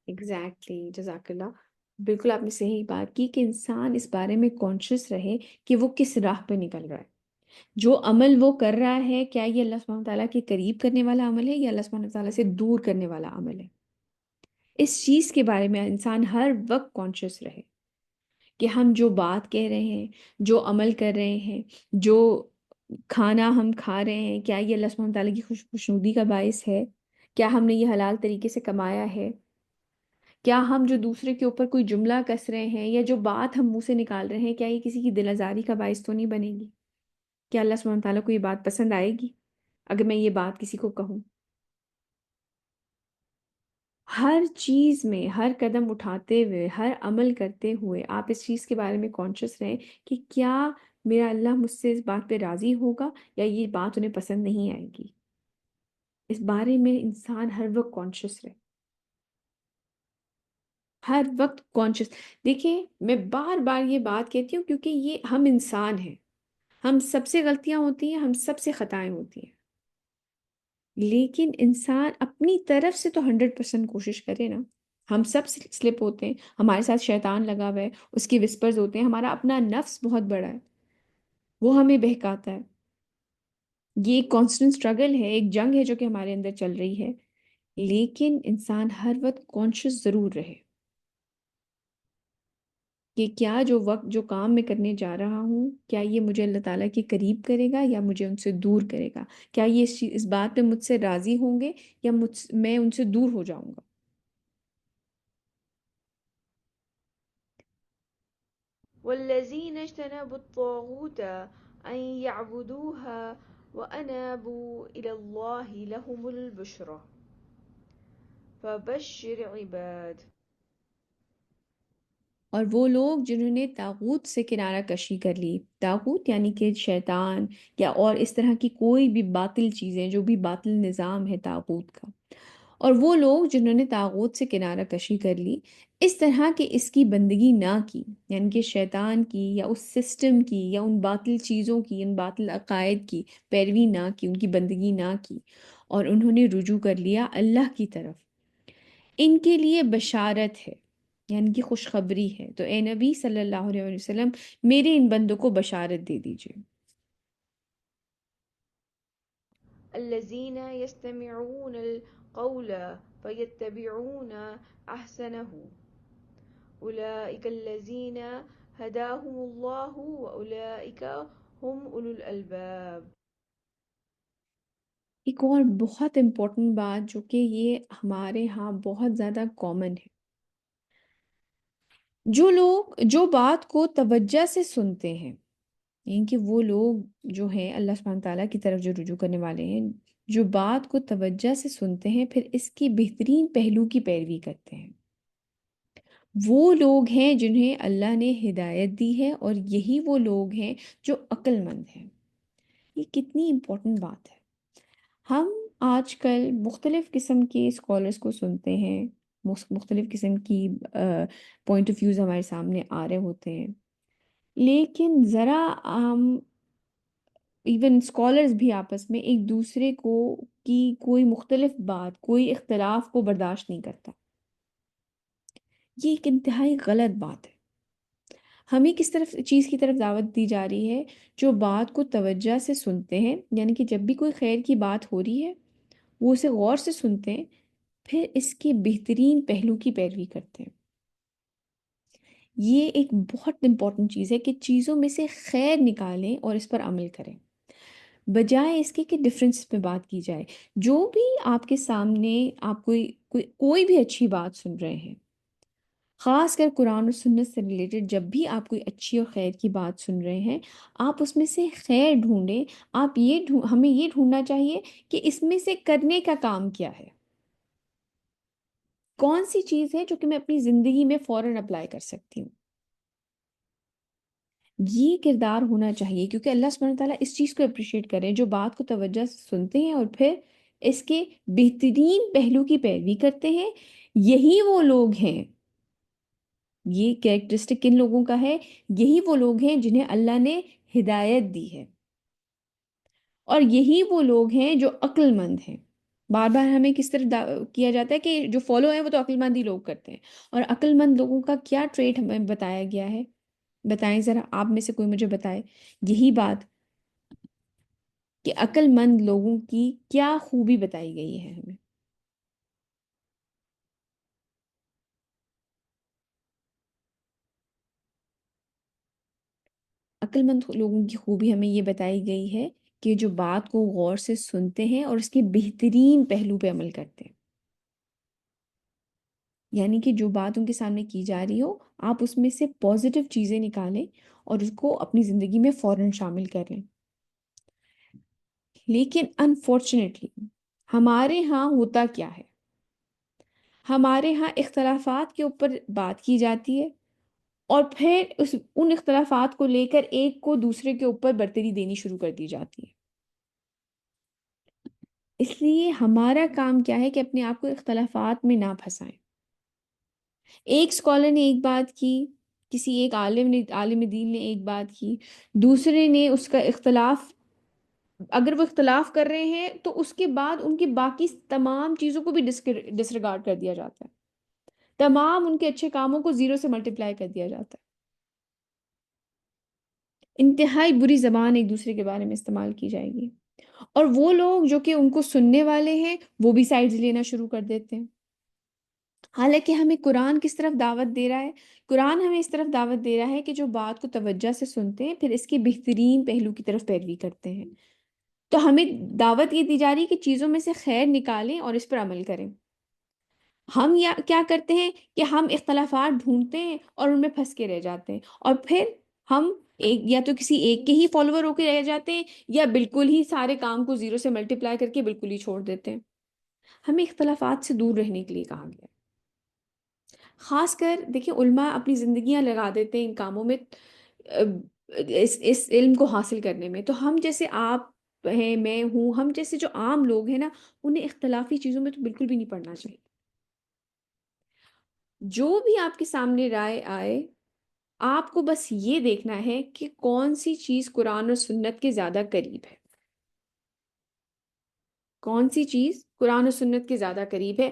ایگزیکٹلی، جزاک اللہ۔ بالکل آپ نے صحیح بات کی کہ انسان اس بارے میں کانشیس رہے کہ وہ کس راہ پہ نکل رہا ہے، جو عمل وہ کر رہا ہے کیا یہ اللہ سبحانہ تعالیٰ کے قریب کرنے والا عمل ہے یا اللہ سبحانہ تعالیٰ سے دور کرنے والا عمل ہے۔ اس چیز کے بارے میں انسان ہر وقت کانشیس رہے، کہ ہم جو بات کہہ رہے ہیں، جو عمل کر رہے ہیں، جو کھانا ہم کھا رہے ہیں، کیا یہ اللہ سبحانہ تعالیٰ کی خوشنودی کا باعث ہے؟ کیا ہم نے یہ حلال طریقے سے کمایا ہے؟ کیا ہم جو دوسرے کے اوپر کوئی جملہ کس رہے ہیں یا جو بات ہم منہ سے نکال رہے ہیں، کیا یہ کسی کی دل آزاری کا باعث تو نہیں بنے گی؟ کیا اللہ سبحانہ تعالیٰ کو یہ بات پسند آئے گی اگر میں یہ بات کسی کو کہوں؟ ہر چیز میں، ہر قدم اٹھاتے ہوئے، ہر عمل کرتے ہوئے آپ اس چیز کے بارے میں کانشیس رہیں کہ کیا میرا اللہ مجھ سے اس بات پہ راضی ہوگا یا یہ بات انہیں پسند نہیں آئے گی۔ اس بارے میں انسان ہر وقت کانشیس رہے، ہر وقت کانشیس۔ دیکھیں میں بار بار یہ بات کہتی ہوں کیونکہ یہ ہم انسان ہیں، ہم سب سے غلطیاں ہوتی ہیں، ہم سب سے خطائیں ہوتی ہیں، لیکن انسان اپنی طرف سے تو 100% کوشش کرے نا۔ ہم سب سلپ ہوتے ہیں، ہمارے ساتھ شیطان لگا ہوا ہے، اس کی وسپرز ہوتے ہیں، ہمارا اپنا نفس بہت بڑا ہے، وہ ہمیں بہکاتا ہے۔ یہ ایک کانسٹنٹ اسٹرگل ہے، ایک جنگ ہے جو کہ ہمارے اندر چل رہی ہے، لیکن انسان ہر وقت کانشیس ضرور رہے کہ کیا جو وقت جو کام میں کرنے جا رہا ہوں، کیا یہ مجھے اللہ تعالیٰ کے قریب کرے گا یا مجھے ان سے دور کرے گا؟ کیا یہ اس بات پہ مجھ سے راضی ہوں گے یا میں ان سے دور ہو جاؤں گا؟ والذين اجتنبوا الطاغوت أن يعبدوها وأنابوا إلى الله لهم البشرى فبشر عباد۔ اور وہ لوگ جنہوں نے طاغوت سے کنارہ کشی کر لی، طاغوت یعنی کہ شیطان یا اور اس طرح کی کوئی بھی باطل چیزیں، جو بھی باطل نظام ہے طاغوت کا، اور وہ لوگ جنہوں نے طاغوت سے کنارہ کشی کر لی، اس طرح کہ اس کی بندگی نہ کی، یعنی کہ شیطان کی یا اس سسٹم کی یا ان باطل چیزوں کی، ان باطل عقائد کی پیروی نہ کی، ان کی بندگی نہ کی، اور انہوں نے رجوع کر لیا اللہ کی طرف، ان کے لیے بشارت ہے، یعنی کہ خوشخبری ہے۔ تو اے نبی صلی اللہ علیہ وسلم، میرے ان بندوں کو بشارت دے دیجئے۔ الذين يستمعون القول فيتبعون أحسنه أولئك الذين هداهم الله وأولئك هم أولو الألباب۔ ایک اور بہت امپورٹنٹ بات جو کہ یہ ہمارے ہاں بہت زیادہ کامن ہے، جو لوگ جو بات کو توجہ سے سنتے ہیں، یعنی کہ وہ لوگ جو ہیں اللہ سبحانہ تعالیٰ کی طرف جو رجوع کرنے والے ہیں، جو بات کو توجہ سے سنتے ہیں پھر اس کی بہترین پہلو کی پیروی کرتے ہیں، وہ لوگ ہیں جنہیں اللہ نے ہدایت دی ہے، اور یہی وہ لوگ ہیں جو عقل مند ہیں۔ یہ کتنی امپورٹنٹ بات ہے۔ ہم آج کل مختلف قسم کے اسکالرس کو سنتے ہیں، مختلف قسم کی پوائنٹ آف ویوز ہمارے سامنے آ رہے ہوتے ہیں، لیکن ذرا ہم ایون اسکالرس بھی آپس میں ایک دوسرے کو کی کوئی مختلف بات، کوئی اختلاف کو برداشت نہیں کرتا۔ یہ ایک انتہائی غلط بات ہے۔ ہمیں کس طرف چیز کی طرف دعوت دی جا رہی ہے؟ جو بات کو توجہ سے سنتے ہیں، یعنی کہ جب بھی کوئی خیر کی بات ہو رہی ہے وہ اسے غور سے سنتے ہیں، پھر اس کے بہترین پہلو کی پیروی کرتے ہیں۔ یہ ایک بہت امپورٹنٹ چیز ہے کہ چیزوں میں سے خیر نکالیں اور اس پر عمل کریں، بجائے اس کے کہ ڈفرینس پہ بات کی جائے۔ جو بھی آپ کے سامنے آپ کوئی بھی اچھی بات سن رہے ہیں، خاص کر قرآن اور سنت سے ریلیٹڈ، جب بھی آپ کوئی اچھی اور خیر کی بات سن رہے ہیں، آپ اس میں سے خیر ڈھونڈیں۔ آپ ہمیں یہ ڈھونڈنا چاہیے کہ اس میں سے کرنے کا کام کیا ہے، کون سی چیز ہے جو کہ میں اپنی زندگی میں فوراً اپلائی کر سکتی ہوں۔ یہ کردار ہونا چاہیے، کیونکہ اللہ سبحانہ تعالیٰ اس چیز کو اپریشیٹ کریں، جو بات کو توجہ سے سنتے ہیں اور پھر اس کے بہترین پہلو کی پیروی کرتے ہیں۔ یہی وہ لوگ ہیں، یہ کیریکٹرسٹک کن لوگوں کا ہے؟ یہی وہ لوگ ہیں جنہیں اللہ نے ہدایت دی ہے، اور یہی وہ لوگ ہیں جو عقل مند ہیں۔ بار بار ہمیں کس طرح کیا جاتا ہے کہ جو فالو ہیں وہ تو عقل مند ہی لوگ کرتے ہیں، اور عقل مند لوگوں کا کیا ٹریٹ ہمیں بتایا گیا ہے؟ بتائیں ذرا، آپ میں سے کوئی مجھے بتائے یہی بات کہ عقل مند لوگوں کی کیا خوبی بتائی گئی ہے ہمیں؟ عقل مند لوگوں کی خوبی ہمیں یہ بتائی گئی ہے کہ جو بات کو غور سے سنتے ہیں اور اس کے بہترین پہلو پہ عمل کرتے ہیں، یعنی کہ جو بات ان کے سامنے کی جا رہی ہو آپ اس میں سے پازیٹیو چیزیں نکالیں اور اس کو اپنی زندگی میں فوراً شامل کر لیں۔ لیکن انفارچونیٹلی ہمارے ہاں ہوتا کیا ہے، ہمارے ہاں اختلافات کے اوپر بات کی جاتی ہے اور پھر ان اختلافات کو لے کر ایک کو دوسرے کے اوپر برتری دینی شروع کر دی جاتی ہے۔ اس لیے ہمارا کام کیا ہے کہ اپنے آپ کو اختلافات میں نہ پھنسائیں۔ ایک اسکالر نے ایک بات کی، کسی ایک عالم دین نے ایک بات کی، دوسرے نے اس کا اختلاف، اگر وہ اختلاف کر رہے ہیں تو اس کے بعد ان کی باقی تمام چیزوں کو بھی ڈسریگارڈ کر دیا جاتا ہے، تمام ان کے اچھے کاموں کو زیرو سے ملٹیپلائی کر دیا جاتا ہے، انتہائی بری زبان ایک دوسرے کے بارے میں استعمال کی جائے گی، اور وہ لوگ جو کہ ان کو سننے والے ہیں وہ بھی سائڈز لینا شروع کر دیتے ہیں۔ حالانکہ ہمیں قرآن کس طرف دعوت دے رہا ہے؟ قرآن ہمیں اس طرف دعوت دے رہا ہے کہ جو بات کو توجہ سے سنتے ہیں پھر اس کے بہترین پہلو کی طرف پیروی کرتے ہیں۔ تو ہمیں دعوت یہ دی جا رہی ہے کہ چیزوں میں سے خیر نکالیں اور اس پر عمل کریں۔ ہم کیا کرتے ہیں کہ ہم اختلافات ڈھونڈتے ہیں اور ان میں پھنس کے رہ جاتے ہیں، اور پھر ہم یا تو کسی ایک کے ہی فالوور ہو کے رہ جاتے ہیں یا بالکل ہی سارے کام کو زیرو سے ملٹیپلائی کر کے بالکل ہی چھوڑ دیتے ہیں۔ ہمیں اختلافات سے دور رہنے کے لیے کہا گیا ہے۔ خاص کر دیکھیں علماء اپنی زندگیاں لگا دیتے ہیں ان کاموں میں، اس علم کو حاصل کرنے میں، تو ہم جیسے آپ ہیں، میں ہوں، ہم جیسے جو عام لوگ ہیں نا، انہیں اختلافی چیزوں میں تو بالکل بھی نہیں پڑھنا چاہیے۔ جو بھی آپ کے سامنے رائے آئے آپ کو بس یہ دیکھنا ہے کہ کون سی چیز قرآن اور سنت کے زیادہ قریب ہے، کون سی چیز قرآن اور سنت کے زیادہ قریب ہے،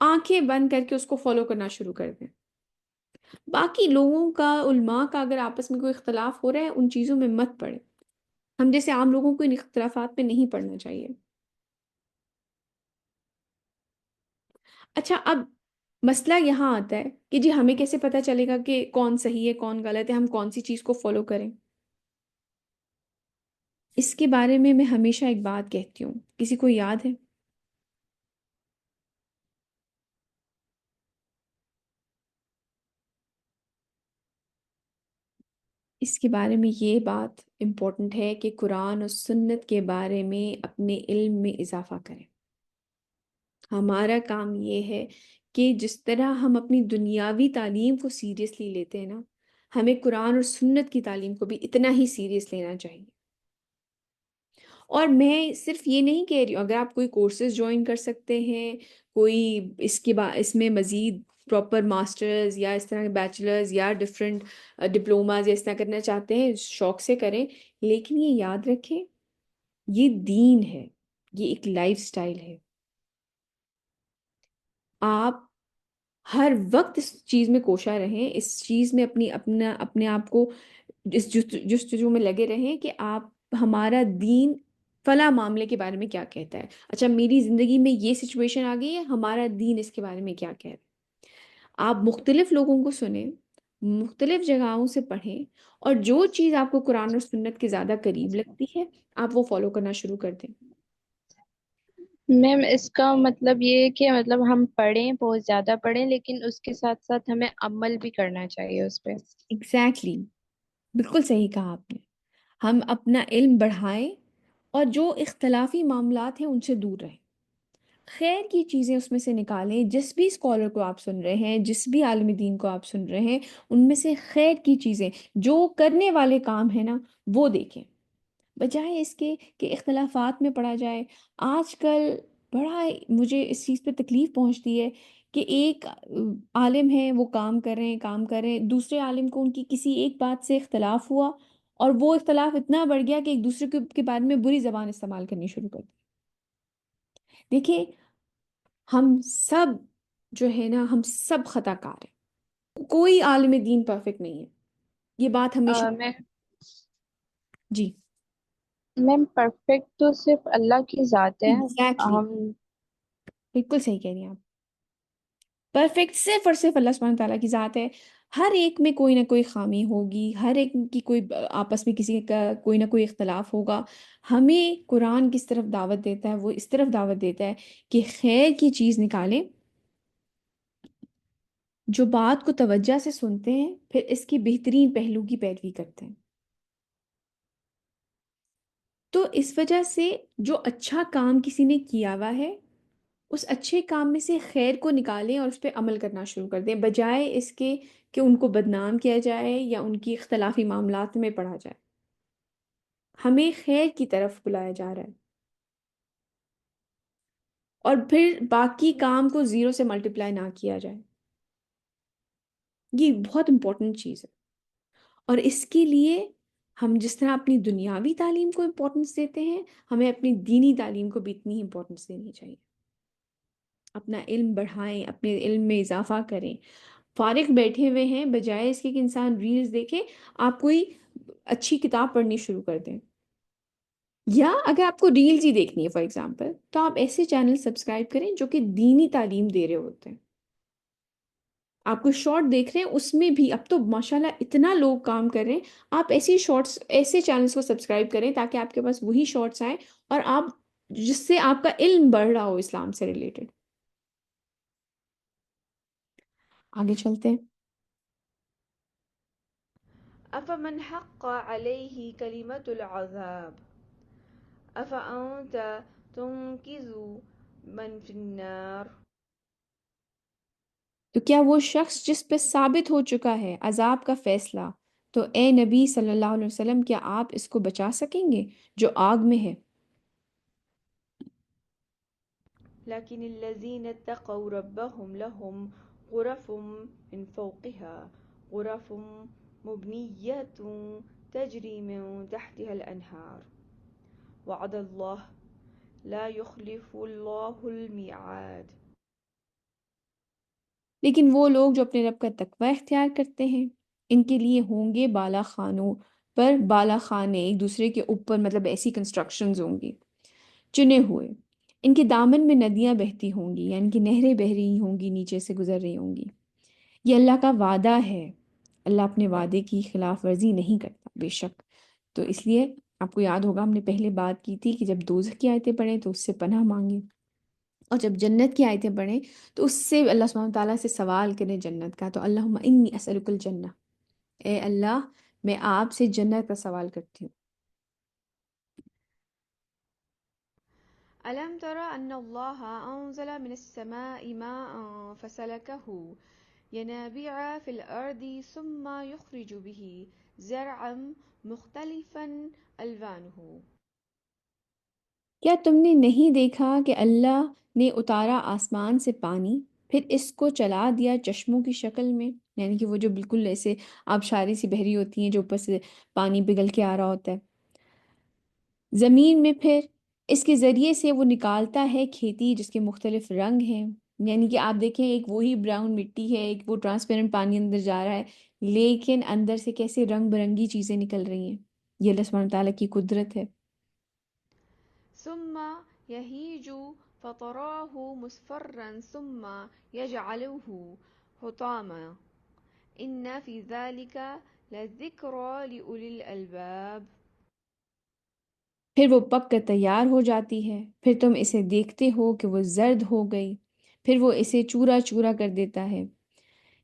آنکھیں بند کر کے اس کو فالو کرنا شروع کر دیں۔ باقی لوگوں کا، علماء کا اگر آپس میں کوئی اختلاف ہو رہا ہے ان چیزوں میں مت پڑے، ہم جیسے عام لوگوں کو ان اختلافات پہ نہیں پڑھنا چاہیے۔ اچھا، اب مسئلہ یہاں آتا ہے کہ جی ہمیں کیسے پتہ چلے گا کہ کون صحیح ہے کون غلط ہے، ہم کون سی چیز کو فالو کریں؟ اس کے بارے میں ہمیشہ ایک بات کہتی ہوں، کسی کو یاد ہے؟ اس کے بارے میں یہ بات امپورٹنٹ ہے کہ قرآن اور سنت کے بارے میں اپنے علم میں اضافہ کریں۔ ہمارا کام یہ ہے کہ جس طرح ہم اپنی دنیاوی تعلیم کو سیریسلی لیتے ہیں نا، ہمیں قرآن اور سنت کی تعلیم کو بھی اتنا ہی سیریس لینا چاہیے۔ اور میں صرف یہ نہیں کہہ رہی ہوں، اگر آپ کوئی کورسز جوائن کر سکتے ہیں، کوئی اس میں مزید پراپر ماسٹرز یا اس طرح کے بیچلرز یا ڈفرینٹ ڈپلوماز یا اس طرح کرنا چاہتے ہیں، شوق سے کریں، لیکن یہ یاد رکھیں یہ دین ہے، یہ ایک لائف سٹائل ہے۔ آپ ہر وقت اس چیز میں کوشاں رہیں، اس چیز میں اپنے آپ کو اس جستجو میں لگے رہیں کہ آپ، ہمارا دین فلاں معاملے کے بارے میں کیا کہتا ہے، اچھا میری زندگی میں یہ سچویشن آ گئی ہے، ہمارا دین اس کے بارے میں کیا کہہ رہا ہے۔ آپ مختلف لوگوں کو سنیں، مختلف جگہوں سے پڑھیں، اور جو چیز آپ کو قرآن اور سنت کے زیادہ قریب لگتی ہے آپ وہ فالو کرنا شروع کر دیں۔ میم اس کا مطلب یہ ہے کہ مطلب ہم پڑھیں، بہت زیادہ پڑھیں، لیکن اس کے ساتھ ساتھ ہمیں عمل بھی کرنا چاہیے اس پہ۔ ایگزیکٹلی، بالکل صحیح کہا آپ نے، ہم اپنا علم بڑھائیں اور جو اختلافی معاملات ہیں ان سے دور رہیں، خیر کی چیزیں اس میں سے نکالیں۔ جس بھی اسکالر کو آپ سن رہے ہیں، جس بھی عالم دین کو آپ سن رہے ہیں، ان میں سے خیر کی چیزیں، جو کرنے والے کام ہیں نا، وہ دیکھیں، بجائے اس کے کہ اختلافات میں پڑا جائے۔ آج کل بڑا مجھے اس چیز پہ تکلیف پہنچتی ہے کہ ایک عالم ہے، وہ کام کر رہے ہیں، دوسرے عالم کو ان کی کسی ایک بات سے اختلاف ہوا اور وہ اختلاف اتنا بڑھ گیا کہ ایک دوسرے کے بارے میں بری زبان استعمال کرنی شروع کر دی۔ دیکھیں ہم سب جو ہے نا، ہم سب خطا کار ہیں، کوئی عالم دین پرفیکٹ نہیں ہے، یہ بات ہمیشہ۔ میں جی میم پرفیکٹ تو صرف اللہ کی ذات ہے۔ ایگزیکٹلی، ہم بالکل صحیح کہہ رہی ہیں آپ، پرفیکٹ صرف اور صرف اللہ سبحانہ تعالیٰ کی ذات ہے۔ ہر ایک میں کوئی نہ کوئی خامی ہوگی، ہر ایک کی کوئی آپس میں کسی کا کوئی نہ کوئی اختلاف ہوگا۔ ہمیں قرآن کس طرف دعوت دیتا ہے؟ وہ اس طرف دعوت دیتا ہے کہ خیر کی چیز نکالیں، جو بات کو توجہ سے سنتے ہیں پھر اس کی بہترین پہلو کی پیروی کرتے ہیں۔ تو اس وجہ سے جو اچھا کام کسی نے کیا ہوا ہے اس اچھے کام میں سے خیر کو نکالیں اور اس پہ عمل کرنا شروع کر دیں، بجائے اس کے کہ ان کو بدنام کیا جائے یا ان کی اختلافی معاملات میں پڑھا جائے۔ ہمیں خیر کی طرف بلایا جا رہا ہے، اور پھر باقی کام کو زیرو سے ملٹیپلائی نہ کیا جائے۔ یہ بہت امپورٹنٹ چیز ہے، اور اس کے لیے ہم جس طرح اپنی دنیاوی تعلیم کو امپورٹنس دیتے ہیں، ہمیں اپنی دینی تعلیم کو بھی اتنی امپورٹنس دینی چاہیے۔ اپنا علم بڑھائیں، اپنے علم میں اضافہ کریں۔ فارغ بیٹھے ہوئے ہیں، بجائے اس کے کہ انسان ریلز دیکھے، آپ کوئی اچھی کتاب پڑھنی شروع کر دیں۔ یا اگر آپ کو ریلز ہی دیکھنی ہے فار ایگزامپل، تو آپ ایسے چینل سبسکرائب کریں جو کہ دینی تعلیم دے رہے ہوتے ہیں۔ آپ کو شارٹ دیکھ رہے ہیں، اس میں بھی اب تو ماشاءاللہ اتنا لوگ کام کر رہے ہیں، آپ ایسی شارٹس ایسے چینلز کو سبسکرائب کریں تاکہ آپ کے پاس وہی شارٹس آئیں، اور آپ جس سے آپ کا علم بڑھ رہا ہو اسلام سے ریلیٹڈ۔ آگے چلتے ہیں۔ أفمن حق عليه كلمة العذاب أفأنت تنقذ من في النار؟ تو کیا وہ شخص جس پہ ثابت ہو چکا ہے عذاب کا فیصلہ، تو اے نبی صلی اللہ علیہ وسلم کیا آپ اس کو بچا سکیں گے جو آگ میں ہے؟ لكن الذين اتقوا ربهم لهم غرف من فوقها غرف مبنية تجري من تحتها الأنهار وعد الله لا يخلف الله الميعاد۔ لیکن وہ لوگ جو اپنے رب کا تقوی اختیار کرتے ہیں، ان کے لیے ہوں گے بالا خانوں پر بالا خانے، ایک دوسرے کے اوپر، مطلب ایسی کنسٹرکشنز ہوں گی چنے ہوئے۔ ان کے دامن میں ندیاں بہتی ہوں گی، یعنی کہ نہریں بہہ رہی ہوں گی، نیچے سے گزر رہی ہوں گی۔ یہ اللہ کا وعدہ ہے، اللہ اپنے وعدے کی خلاف ورزی نہیں کرتا بے شک۔ تو اس لیے آپ کو یاد ہوگا ہم نے پہلے بات کی تھی کہ جب دوزخ کی آیتیں پڑھیں تو اس سے پناہ مانگیں، اور جب جنت کی آیتیں پڑھیں تو اس سے اللہ سبحانہ تعالیٰ سے سوال کریں جنت کا۔ تو اللہم انی اسألک الجنہ، اے اللہ میں آپ سے جنت کا سوال کرتی ہوں۔ ألم تر أن الله أنزل من السماء ماء فسلكه ينابيع في الأرض ثم يخرج به زرعا مختلفا ألوانه؟ کیا تم نے نہیں دیکھا کہ اللہ نے اتارا آسمان سے پانی، پھر اس کو چلا دیا چشموں کی شکل میں، یعنی کہ وہ جو بالکل ایسے آبشاری سی بہری ہوتی ہیں جو اوپر سے پانی پگھل کے آ رہا ہوتا ہے زمین میں، پھر اس کے ذریعے سے وہ نکالتا ہے کھیتی جس کے مختلف رنگ ہیں۔ یعنی کہ آپ دیکھیں ایک وہی براؤن مٹی ہے، ایک وہ ٹرانسپیرنٹ پانی اندر جا رہا ہے، لیکن اندر سے کیسے رنگ برنگی چیزیں نکل رہی ہیں۔ یہ اللہ سبحانہ تعالیٰ کی قدرت ہے۔ ثم يهيج فتراه مصفرا ثم يجعله حطاما إن في ذلك لذكرى لأولي الألباب۔ پھر وہ پک کر تیار ہو جاتی ہے، پھر تم اسے دیکھتے ہو کہ وہ زرد ہو گئی، پھر وہ اسے چورا چورا کر دیتا ہے۔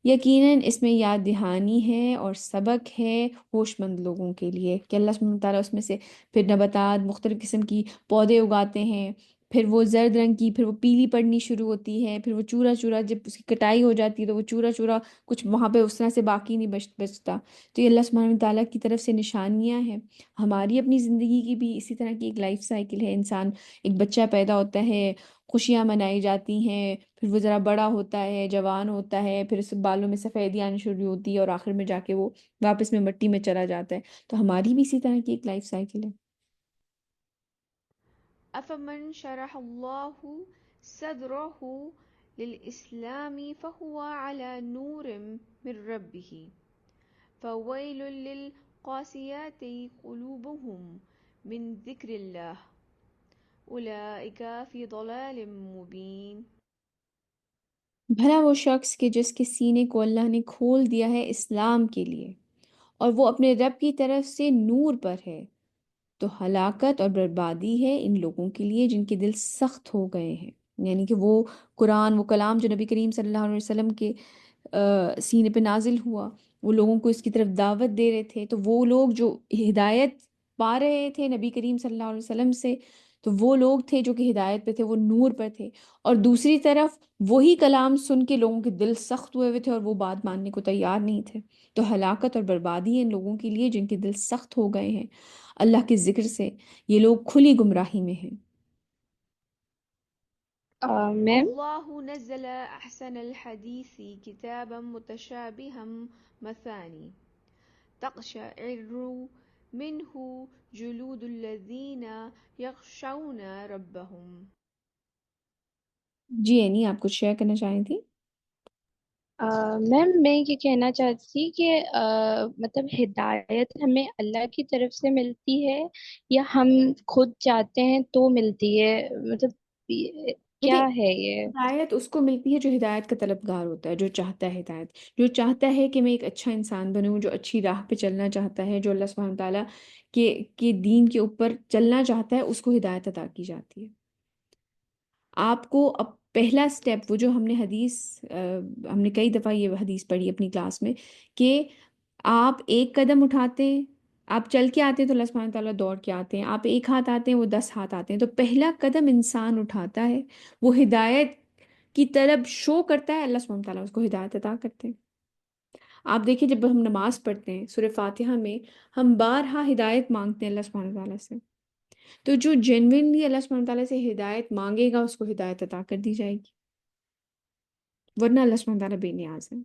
یقیناً اس میں یاد دہانی ہے اور سبق ہے ہوش مند لوگوں کے لیے، کہ اللہ سبحانہ تعالیٰ اس میں سے پھر نباتات مختلف قسم کی پودے اگاتے ہیں، پھر وہ زرد رنگ کی، پھر وہ پیلی پڑنی شروع ہوتی ہے، پھر وہ چورا چورا جب اس کی کٹائی ہو جاتی ہے تو وہ چورا چورا کچھ وہاں پہ اس طرح سے باقی نہیں بچتا۔ تو یہ اللہ سبحانہ تعالیٰ کی طرف سے نشانیاں ہیں۔ ہماری اپنی زندگی کی بھی اسی طرح کی ایک لائف سائیکل ہے۔ انسان، ایک بچہ پیدا ہوتا ہے، خوشیاں منائی جاتی ہیں، پھر وہ ذرا بڑا ہوتا ہے، جوان ہوتا ہے، پھر اس بالوں میں سفیدی آنی شروع ہوتی ہے، اور آخر میں جا کے وہ واپس میں مٹی میں چلا جاتا ہے۔ تو ہماری بھی اسی طرح کی ایک لائف سائیکل ہے۔ أفمن شرح الله صدره للإسلام فهو على نور من ربه فويل للقاسيات قلوبهم من ذكر الله أولئك في ضلال مبين۔ بھلا وہ شخص کہ جس کے سینے کو اللہ نے کھول دیا ہے اسلام کے لیے اور وہ اپنے رب کی طرف سے نور پر ہے، تو ہلاکت اور بربادی ہے ان لوگوں کے لیے جن کے دل سخت ہو گئے ہیں۔ یعنی کہ وہ قرآن، وہ کلام جو نبی کریم صلی اللہ علیہ وسلم کے سینے پہ نازل ہوا، وہ لوگوں کو اس کی طرف دعوت دے رہے تھے، تو وہ لوگ جو ہدایت پا رہے تھے نبی کریم صلی اللہ علیہ وسلم سے، تو وہ لوگ تھے جو کہ ہدایت پہ تھے، وہ نور پر تھے۔ اور دوسری طرف وہی کلام سن کے لوگوں کے دل سخت ہوئے تھے اور وہ بات ماننے کو تیار نہیں تھے۔ تو ہلاکت اور بربادی ہے ان لوگوں کے لیے جن کے دل سخت ہو گئے ہیں اللہ کے ذکر سے، یہ لوگ کھلی گمراہی میں ہیں۔ میم، الله نزل أحسن الحديث كتابا متشابها مثاني تقشعر منه جلود الذين يخشون ربهم. جی اینی آپ کچھ شیئر کرنا چاہیں تھی؟ میم میں یہ کہنا چاہتی تھی کہ مطلب ہدایت ہمیں اللہ کی طرف سے ملتی ہے یا ہم خود چاہتے ہیں تو ملتی ہے؟ مطلب دیکھیں، کیا ہے یہ؟ ہدایت اس کو ملتی ہے جو ہدایت کا طلبگار ہوتا ہے، جو چاہتا ہے ہدایت، جو چاہتا ہے کہ میں ایک اچھا انسان بنوں، جو اچھی راہ پہ چلنا چاہتا ہے، جو اللہ سبحانہ تعالیٰ کے دین کے اوپر چلنا چاہتا ہے، اس کو ہدایت عطا کی جاتی ہے۔ آپ کو اب پہلا سٹیپ، وہ جو ہم نے حدیث ہم نے کئی دفعہ یہ حدیث پڑھی اپنی کلاس میں، کہ آپ ایک قدم اٹھاتے ہیں، آپ چل کے آتے ہیں تو اللہ سبحانہ تعالیٰ دوڑ کے آتے ہیں، آپ ایک ہاتھ آتے ہیں وہ 10 ہاتھ آتے ہیں۔ تو پہلا قدم انسان اٹھاتا ہے، وہ ہدایت کی طرف شو کرتا ہے، اللہ سبحانہ تعالیٰ اس کو ہدایت عطا کرتے ہیں۔ آپ دیکھیں جب ہم نماز پڑھتے ہیں سورہ فاتحہ میں، ہم بارہا ہدایت مانگتے ہیں اللہ سبحانہ تعالیٰ سے۔ تو جو جینوینلی اللہ سبحانہ تعالیٰ سے ہدایت مانگے گا اس کو ہدایت عطا کر دی جائے گی، ورنہ اللہ سبحانہ تعالیٰ بے نیاز ہے۔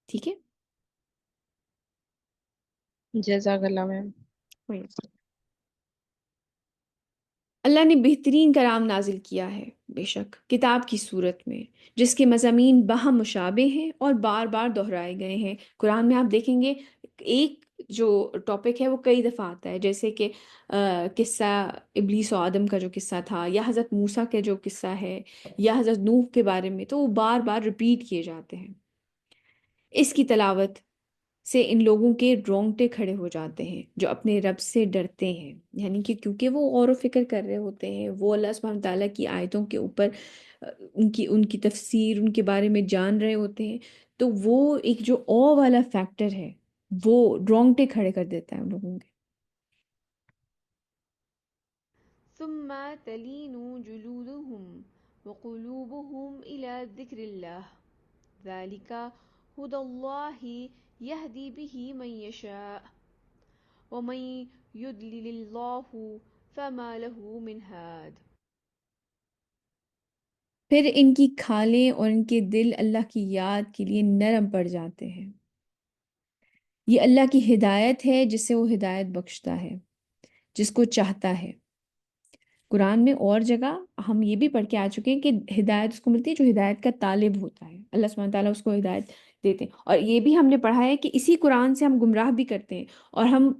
ٹھیک ہے؟ جزاک اللہ میم۔ وہی۔ اللہ نے بہترین کلام نازل کیا ہے بے شک کتاب کی صورت میں، جس کے مضامین باہم مشابہ ہیں اور بار بار دہرائے گئے ہیں۔ قرآن میں آپ دیکھیں گے ایک جو ٹاپک ہے وہ کئی دفعہ آتا ہے، جیسے کہ قصہ ابلیس و آدم کا جو قصہ تھا، یا حضرت موسیٰ کے جو قصہ ہے، یا حضرت نوح کے بارے میں، تو وہ بار بار ریپیٹ کیے جاتے ہیں۔ اس کی تلاوت سے ان لوگوں کے رونگٹے کھڑے ہو جاتے ہیں جو اپنے رب سے ڈرتے ہیں، یعنی کہ کیونکہ وہ غور و فکر کر رہے ہوتے ہیں، وہ اللہ سبحانہ تعالیٰ کی آیتوں کے اوپر ان کی تفسیر، ان کے بارے میں جان رہے ہوتے ہیں، تو وہ ایک جو او والا فیکٹر ہے وہ رونگٹے کھڑے کر دیتا ہے ان لوگوں کے۔ ثم تلين جلودهم وقلوبهم إلى ذكر الله ذلك هدى الله يهدي به من يشاء ومن يضلل الله فما له من هاد. پھر ان کی کھالیں اور ان کے دل اللہ کی یاد کے لیے نرم پڑ جاتے ہیں۔ یہ اللہ کی ہدایت ہے جس سے وہ ہدایت بخشتا ہے جس کو چاہتا ہے۔ قرآن میں اور جگہ ہم یہ بھی پڑھ کے آ چکے ہیں کہ ہدایت اس کو ملتی ہے جو ہدایت کا طالب ہوتا ہے، اللہ سبحانہ تعالیٰ اس کو ہدایت دیتے ہیں۔ اور یہ بھی ہم نے پڑھا ہے کہ اسی قرآن سے ہم گمراہ بھی کرتے ہیں، اور ہم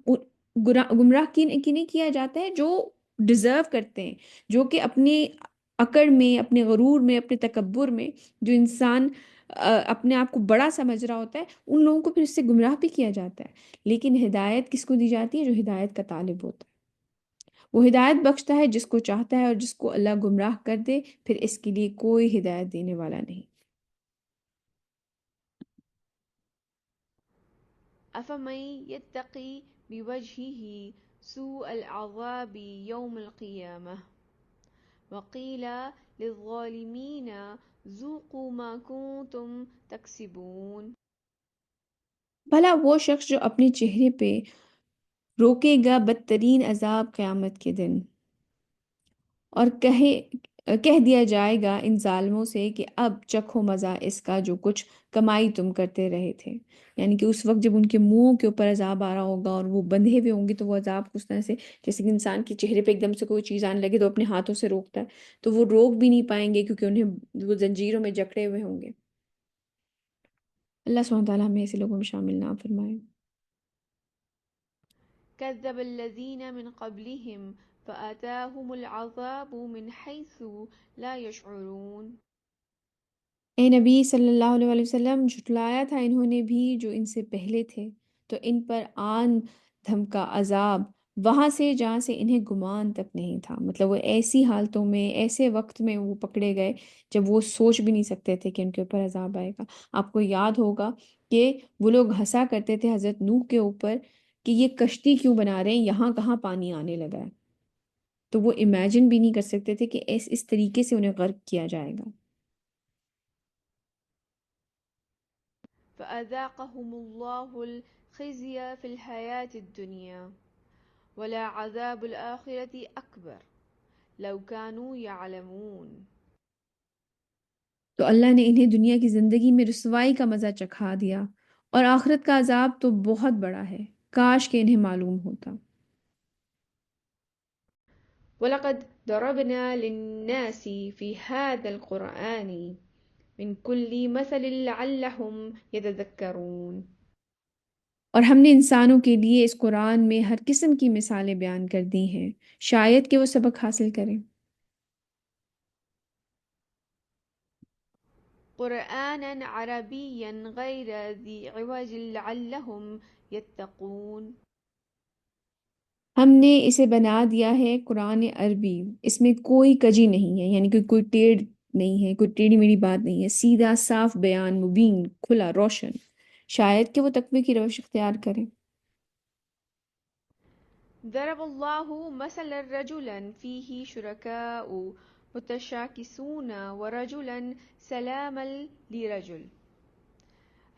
گمراہ کی نہیں کیا جاتا ہے جو ڈیزرو کرتے ہیں، جو کہ اپنی اکڑ میں، اپنے غرور میں، اپنے تکبر میں، جو انسان اپنے آپ کو بڑا سمجھ رہا ہوتا ہے، ان لوگوں کو پھر اس سے گمراہ بھی کیا جاتا ہے۔ لیکن ہدایت کس کو دی جاتی ہے؟ جو ہدایت کا طالب ہوتا ہے، وہ ہدایت بخشتا ہے جس کو چاہتا ہے، اور جس کو اللہ گمراہ کر دے پھر اس کے لیے کوئی ہدایت دینے والا نہیں۔ أفمن يتقي بوجهه سوء العذاب يوم القيامة وقيل للظالمين ذوقوا ما كنتم تكسبون. بھلا وہ شخص جو اپنے چہرے پہ روکے گا بدترین عذاب قیامت کے دن، اور کہہ دیا جائے گا ان ظالموں سے کہ اب چکھو مزہ اس کا جو کچھ کمائی تم کرتے رہے تھے۔ یعنی کہ اس وقت جب ان کے منہوں کے اوپر عذاب آ رہا ہوگا اور وہ بندھے ہوئے ہوں گے، تو وہ عذاب اس طرح سے جیسے کہ انسان کے چہرے پہ ایک دم سے کوئی چیز آنے لگے تو اپنے ہاتھوں سے روکتا ہے، تو وہ روک بھی نہیں پائیں گے کیونکہ انہیں وہ زنجیروں میں جکڑے ہوئے ہوں گے۔ اللہ سبحانہ تعالیٰ ہمیں ایسے لوگوں میں شامل نہ فرمائے۔ كذب الذين من قبلهم فأتاهم العذاب من حيث لا يشعرون۔ اے نبی صلی اللہ علیہ وسلم، جھٹلایا تھا انہوں نے بھی جو ان سے پہلے تھے، تو ان پر آن دھمکا عذاب وہاں سے جہاں سے انہیں گمان تک نہیں تھا۔ مطلب وہ ایسی حالتوں میں، ایسے وقت میں وہ پکڑے گئے جب وہ سوچ بھی نہیں سکتے تھے کہ ان کے اوپر عذاب آئے گا۔ آپ کو یاد ہوگا کہ وہ لوگ ہنسا کرتے تھے حضرت نوح کے اوپر کہ یہ کشتی کیوں بنا رہے ہیں، یہاں کہاں پانی آنے لگا ہے۔ تو وہ امیجن بھی نہیں کر سکتے تھے کہ اس طریقے سے انہیں غرق کیا جائے گا۔ فأذاقهم الله الخزي في الحياة الدنيا ولعذاب الآخرة أكبر لو كانوا يعلمون۔ تو اللہ نے انہیں دنیا کی زندگی میں رسوائی کا مزہ چکھا دیا، اور آخرت کا عذاب تو بہت بڑا ہے، کاش کہ انہیں معلوم ہوتا۔ وَلَقَدْ ضَرَبْنَا لِلنَّاسِ فِي هَذَا الْقُرْآنِ مِنْ كُلِّ مَثَلٍ لَعَلَّهُمْ يَتَذَكَّرُونَ۔ اور ہم نے انسانوں کے لیے اس قرآن میں ہر قسم کی مثالیں بیان کر دی ہیں، شاید کہ وہ سبق حاصل کریں۔ قرآنًا عربيًّا غير ذي عوج لعلهم يتقون۔ ہم نے اسے بنا دیا ہے قرآن عربی، اس میں کوئی کجی نہیں ہے، یعنی کہ کوئی ٹیڑھ نہیں ہے، کوئی ٹیڑھی میڑھی بات نہیں ہے، سیدھا صاف بیان، مبین، کھلا روشن، شاید کہ وہ تقوی کی روش اختیار کریں۔ ضرب الله مثلا رجلا فيه شركاء متشاكسون ورجلا سلاما لرجل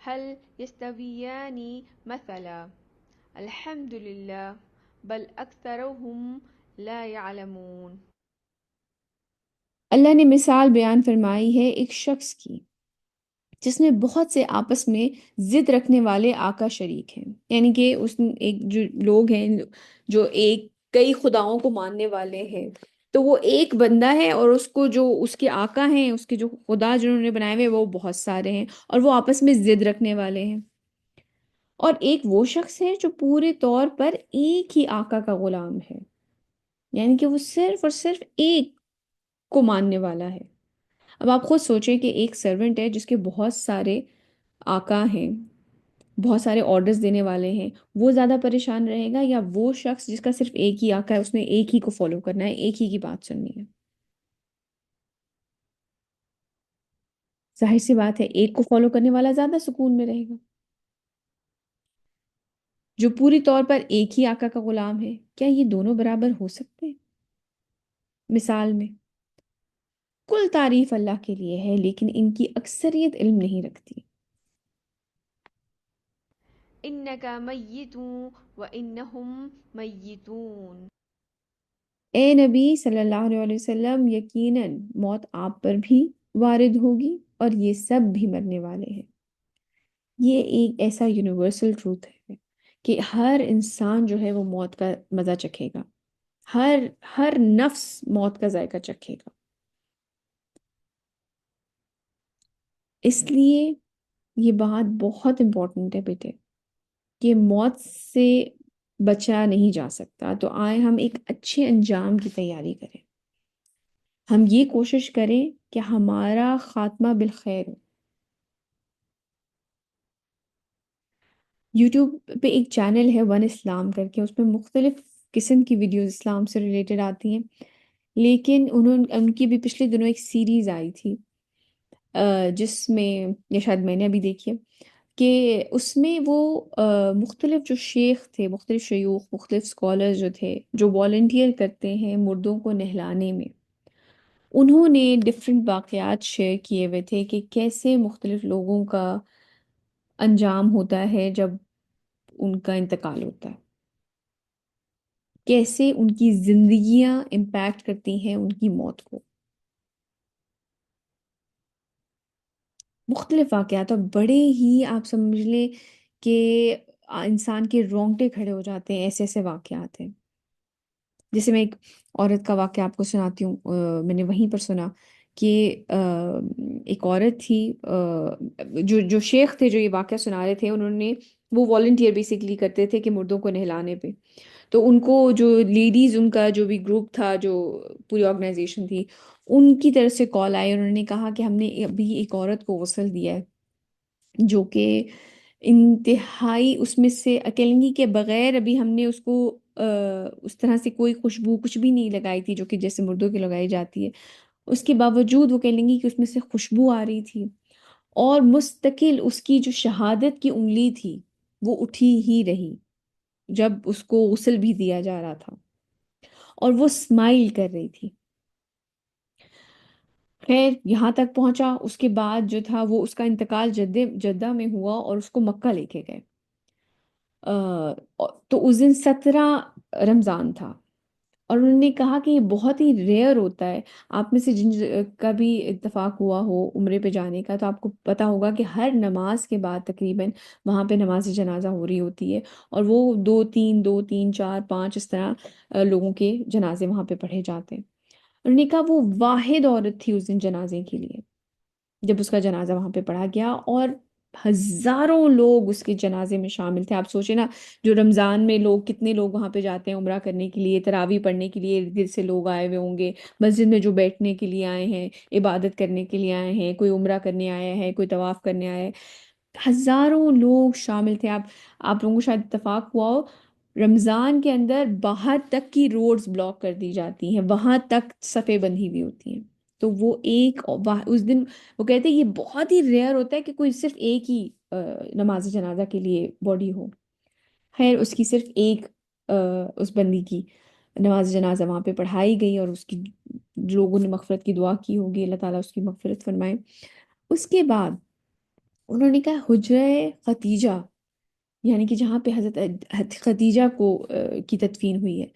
هل يستويان مثلا الحمد لله بل أكثرهم لا يعلمون۔ اللہ نے مثال بیان فرمائی ہے ایک شخص کی جس میں بہت سے آپس میں ضد رکھنے والے آقا شریک ہیں، یعنی کہ ایک جو لوگ ہیں جو ایک کئی خداؤں کو ماننے والے ہیں، تو وہ ایک بندہ ہے اور اس کو جو اس کے آقا ہیں، اس کے جو خدا جنہوں نے بنائے ہوئے وہ بہت سارے ہیں، اور وہ آپس میں ضد رکھنے والے ہیں۔ اور ایک وہ شخص ہے جو پورے طور پر ایک ہی آقا کا غلام ہے، یعنی کہ وہ صرف اور صرف ایک کو ماننے والا ہے۔ اب آپ خود سوچیں کہ ایک سرونٹ ہے جس کے بہت سارے آقا ہیں، بہت سارے آرڈرز دینے والے ہیں، وہ زیادہ پریشان رہے گا یا وہ شخص جس کا صرف ایک ہی آقا ہے، اس نے ایک ہی کو فالو کرنا ہے، ایک ہی کی بات سننی ہے؟ ظاہر سی بات ہے ایک کو فالو کرنے والا زیادہ سکون میں رہے گا۔ جو پوری طور پر ایک ہی آقا کا غلام ہے، کیا یہ دونوں برابر ہو سکتے ہیں؟ مثال میں کل تعریف اللہ کے لیے ہے، لیکن ان کی اکثریت علم نہیں رکھتی۔ إنك ميت وإنهم ميتون۔ اے نبی صلی اللہ علیہ وسلم، یقیناً موت آپ پر بھی وارد ہوگی اور یہ سب بھی مرنے والے ہیں۔ یہ ایک ایسا یونیورسل ٹروتھ ہے کہ ہر انسان جو ہے وہ موت کا مزہ چکھے گا، ہر ہر نفس موت کا ذائقہ چکھے گا۔ اس لیے یہ بات بہت امپورٹنٹ ہے بیٹے کہ موت سے بچا نہیں جا سکتا، تو آئے ہم ایک اچھے انجام کی تیاری کریں، ہم یہ کوشش کریں کہ ہمارا خاتمہ بالخیر ہو۔ یوٹیوب پہ ایک چینل ہے ون اسلام کر کے، اس میں مختلف قسم کی ویڈیوز اسلام سے ریلیٹڈ آتی ہیں، لیکن ان کی بھی پچھلے دنوں ایک سیریز آئی تھی جس میں، یا شاید میں نے ابھی دیکھی ہے، کہ اس میں وہ مختلف جو شیخ تھے، مختلف شیوخ، مختلف اسکالر جو تھے جو والنٹیئر کرتے ہیں مردوں کو نہلانے میں، انہوں نے ڈفرینٹ واقعات شیئر کیے ہوئے تھے کہ کیسے مختلف لوگوں کا انجام ہوتا ہے جب ان کا انتقال ہوتا ہے، کیسے ان کی زندگیاں امپیکٹ کرتی ہیں ان کی موت کو، مختلف واقعات، اور بڑے ہی آپ سمجھ لیں کہ انسان کے رونگٹے کھڑے ہو جاتے ہیں، ایسے ایسے واقعات ہیں۔ جیسے میں ایک عورت کا واقعہ آپ کو سناتی ہوں، میں نے وہیں پر سنا کہ ایک عورت تھی، جو شیخ تھے جو یہ واقعہ سنا رہے تھے، انہوں نے وہ والنٹیئر بیسیکلی کرتے تھے کہ مردوں کو نہلانے پہ، تو ان کو جو لیڈیز، ان کا جو بھی گروپ تھا، جو پوری آرگنائزیشن تھی، ان کی طرف سے کال آئی، انہوں نے کہا کہ ہم نے ابھی ایک عورت کو غسل دیا ہے جو کہ انتہائی اس میں سے اکیلنگی کے بغیر ابھی ہم نے اس کو اس طرح سے کوئی خوشبو کچھ بھی نہیں لگائی تھی جو کہ جیسے مردوں کی لگائی جاتی ہے، اس کے باوجود وہ کیلنگی کی اس میں سے خوشبو آ رہی تھی، اور مستقل اس کی جو شہادت کی انگلی تھی وہ اٹھی ہی رہی جب اس کو غسل بھی دیا جا رہا تھا، اور وہ اسمائل کر رہی تھی۔ خیر یہاں تک پہنچا، اس کے بعد جو تھا وہ اس کا انتقال جدہ میں ہوا اور اس کو مکہ لے کے گئے۔ تو اس دن 17 رمضان تھا، اور انہوں نے کہا کہ یہ بہت ہی ریئر ہوتا ہے، آپ میں سے جن کا بھی اتفاق ہوا ہو عمرے پہ جانے کا تو آپ کو پتہ ہوگا کہ ہر نماز کے بعد تقریباً وہاں پہ نماز جنازہ ہو رہی ہوتی ہے، اور وہ دو تین چار پانچ اس طرح لوگوں کے جنازے وہاں پہ پڑھے جاتے ہیں۔ انہوں نے کہا وہ واحد عورت تھی اس دن جنازے کے لیے جب اس کا جنازہ وہاں پہ پڑھا گیا، اور ہزاروں لوگ اس کے جنازے میں شامل تھے۔ آپ سوچیں نا، جو رمضان میں لوگ کتنے لوگ وہاں پہ جاتے ہیں عمرہ کرنے کے لیے، تراویح پڑھنے کے لیے، ارد گرد سے لوگ آئے ہوئے ہوں گے، مسجد میں جو بیٹھنے کے لیے آئے ہیں، عبادت کرنے کے لیے آئے ہیں، کوئی عمرہ کرنے آیا ہے، کوئی طواف کرنے آیا ہے، ہزاروں لوگ شامل تھے۔ آپ لوگوں کو شاید اتفاق ہوا ہو، رمضان کے اندر باہر تک کی روڈز بلاک کر دی جاتی ہیں، وہاں تک صفیں بندھی ہوئی ہوتی ہیں۔ تو وہ اس دن وہ کہتے ہیں یہ بہت ہی ریئر ہوتا ہے کہ کوئی صرف ایک ہی نماز جنازہ کے لیے باڈی ہو۔ خیر اس کی صرف ایک اس بندی کی نماز جنازہ وہاں پہ پڑھائی گئی، اور اس کی لوگوں نے مغفرت کی دعا کی ہوگی، اللہ تعالیٰ اس کی مغفرت فرمائے۔ اس کے بعد انہوں نے کہا حجرہ ختیجہ، یعنی کہ جہاں پہ حضرت خدیجہ کو کی تدفین ہوئی ہے،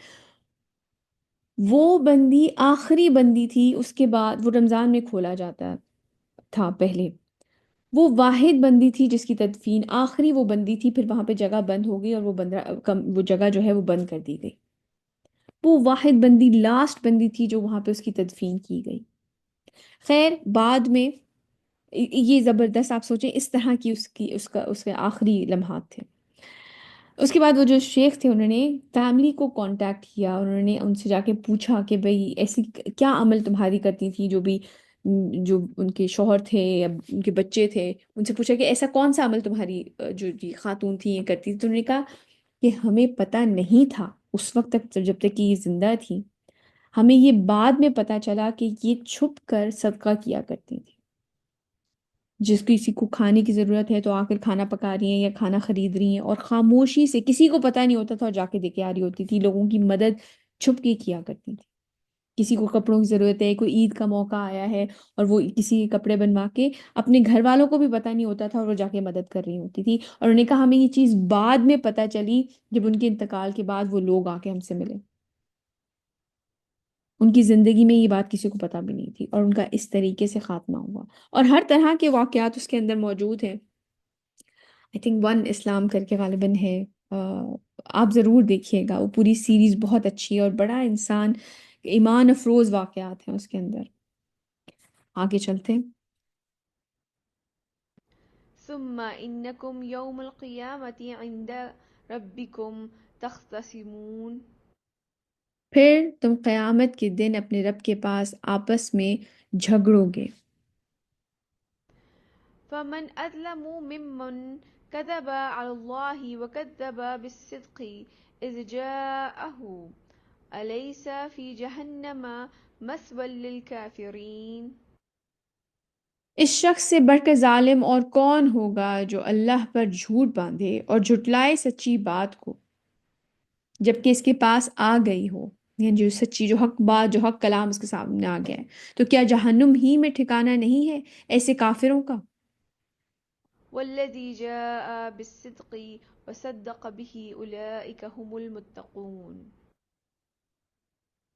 وہ بندی آخری بندی تھی۔ اس کے بعد وہ رمضان میں کھولا جاتا تھا پہلے، وہ واحد بندی تھی جس کی تدفین آخری وہ بندی تھی، پھر وہاں پہ جگہ بند ہو گئی اور وہ جگہ جو ہے وہ بند کر دی گئی۔ وہ واحد بندی لاسٹ بندی تھی جو وہاں پہ اس کی تدفین کی گئی۔ خیر بعد میں یہ زبردست، آپ سوچیں اس طرح کی اس کے آخری لمحات تھے۔ اس کے بعد وہ جو شیخ تھے انہوں نے فیملی کو کانٹیکٹ کیا، انہوں نے ان سے جا کے پوچھا کہ بھئی ایسی کیا عمل تمہاری کرتی تھی، جو ان کے شوہر تھے یا ان کے بچے تھے، ان سے پوچھا کہ ایسا کون سا عمل تمہاری جو خاتون تھی یہ کرتی تھی، تو انہوں نے کہا کہ ہمیں پتہ نہیں تھا اس وقت تک جب تک کہ یہ زندہ تھی، ہمیں یہ بعد میں پتہ چلا کہ یہ چھپ کر صدقہ کیا کرتی تھی، جس کسی کو کھانے کی ضرورت ہے تو آ کر کھانا پکا رہی ہیں یا کھانا خرید رہی ہیں، اور خاموشی سے کسی کو پتہ نہیں ہوتا تھا اور جا کے دے کے آ رہی ہوتی تھی، لوگوں کی مدد چھپ کے کیا کرتی تھی۔ کسی کو کپڑوں کی ضرورت ہے، کوئی عید کا موقع آیا ہے اور وہ کسی کے کپڑے بنوا کے اپنے گھر والوں کو بھی پتہ نہیں ہوتا تھا اور وہ جا کے مدد کر رہی ہوتی تھی، اور انہوں نے کہا ہمیں یہ چیز بعد میں پتہ چلی جب ان کے انتقال کے بعد وہ لوگ آ کے ہم سے ملے، ان کی زندگی میں یہ بات کسی کو پتہ بھی نہیں تھی، اور ان کا اس طریقے سے خاتمہ ہوا۔ اور ہر طرح کے واقعات اس کے اندر موجود ہیں۔ آئی تھنک ون اسلام کر کے غالباً ہے، آپ ضرور دیکھیے گا، وہ پوری سیریز بہت اچھی ہے اور بڑا ایمان افروز واقعات ہیں اس کے اندر۔ آگے چلتے ہیں۔ ثم إنكم يوم القيامة عند ربكم تختصمون پھر تم قیامت کے دن اپنے رب کے پاس آپس میں جھگڑو گے۔ فمن أظلم ممن كذب على الله وكذب بالصدق إذ جاءه أليس في جهنم مثوى للكافرين اس شخص سے بڑھ کر ظالم اور کون ہوگا جو اللہ پر جھوٹ باندھے اور جھٹلائے سچی بات کو جبکہ اس کے پاس آ گئی ہو، یعنی جو سچی جو حق بات جو حق کلام اس کے سامنے آ گیا ہے، تو کیا جہنم ہی میں ٹھکانہ نہیں ہے ایسے کافروں کا؟ والذي جاء بالصدق وصدق به أولئك هم المتقون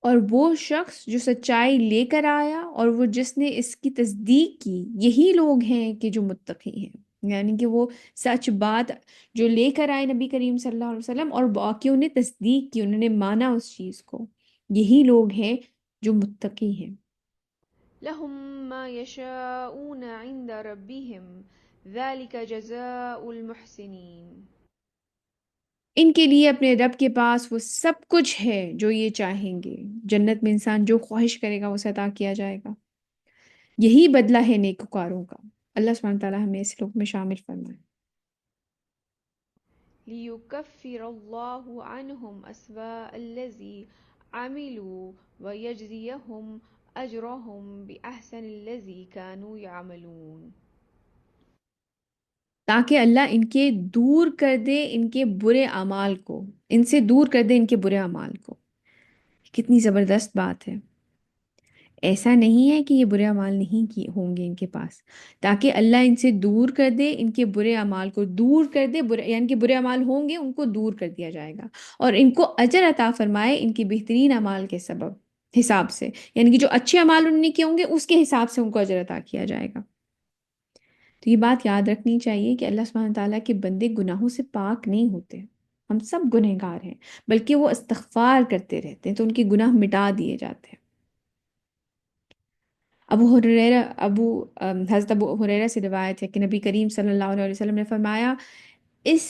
اور وہ شخص جو سچائی لے کر آیا اور وہ جس نے اس کی تصدیق کی، یہی لوگ ہیں کہ جو متقی ہیں، یعنی کہ وہ سچ بات جو لے کر آئے نبی کریم صلی اللہ علیہ وسلم اور باقیوں نے تصدیق کی، انہوں نے مانا اس چیز کو، یہی لوگ ہیں جو متقی ہیں۔ لهم ما يشاءون عند ربهم ذلك جزاء المحسنين ان کے لیے اپنے رب کے پاس وہ سب کچھ ہے جو یہ چاہیں گے. جنت میں انسان جو خواہش کرے گا اسے عطا کیا جائے گا. یہی بدلہ ہے نیکوکاروں کا. اللہ سبحانہ تعالیٰ ہمیں اس لوگ میں شامل فرمائے. لِيُكَفِّرَ اللَّهُ عَنْهُمْ أَسْوَأَ الَّذِي عَمِلُوا وَيَجْزِيَهُمْ أَجْرَهُمْ بِأَحْسَنِ الَّذِي كَانُوا يَعْمَلُونَ. تاکہ اللہ ان کے دور کر دے ان کے برے اعمال کو، ان سے دور کر دے ان کے برے اعمال کو. کتنی زبردست بات ہے. ایسا نہیں ہے کہ یہ برے اعمال نہیں کیے ہوں گے ان کے پاس، تاکہ اللہ ان سے دور کر دے ان کے برے اعمال کو، دور کر دے یعنی کہ برے اعمال ہوں گے ان کو دور کر دیا جائے گا، اور ان کو اجر عطا فرمائے ان کے بہترین اعمال کے سبب حساب سے، یعنی کہ جو اچھے اعمال انہوں نے کیے ہوں گے اس کے حساب سے ان کو اجر عطا کیا جائے گا. تو یہ بات یاد رکھنی چاہیے کہ اللہ سبحانہ تعالیٰ کے بندے گناہوں سے پاک نہیں ہوتے. ہم سب گنہگار ہیں، بلکہ وہ استغفار کرتے رہتے ہیں تو ان کے گناہ مٹا دیے جاتے ہیں. حضرت ابو ہریرہ سے روایت ہے کہ نبی کریم صلی اللہ علیہ وسلم نے فرمایا، اس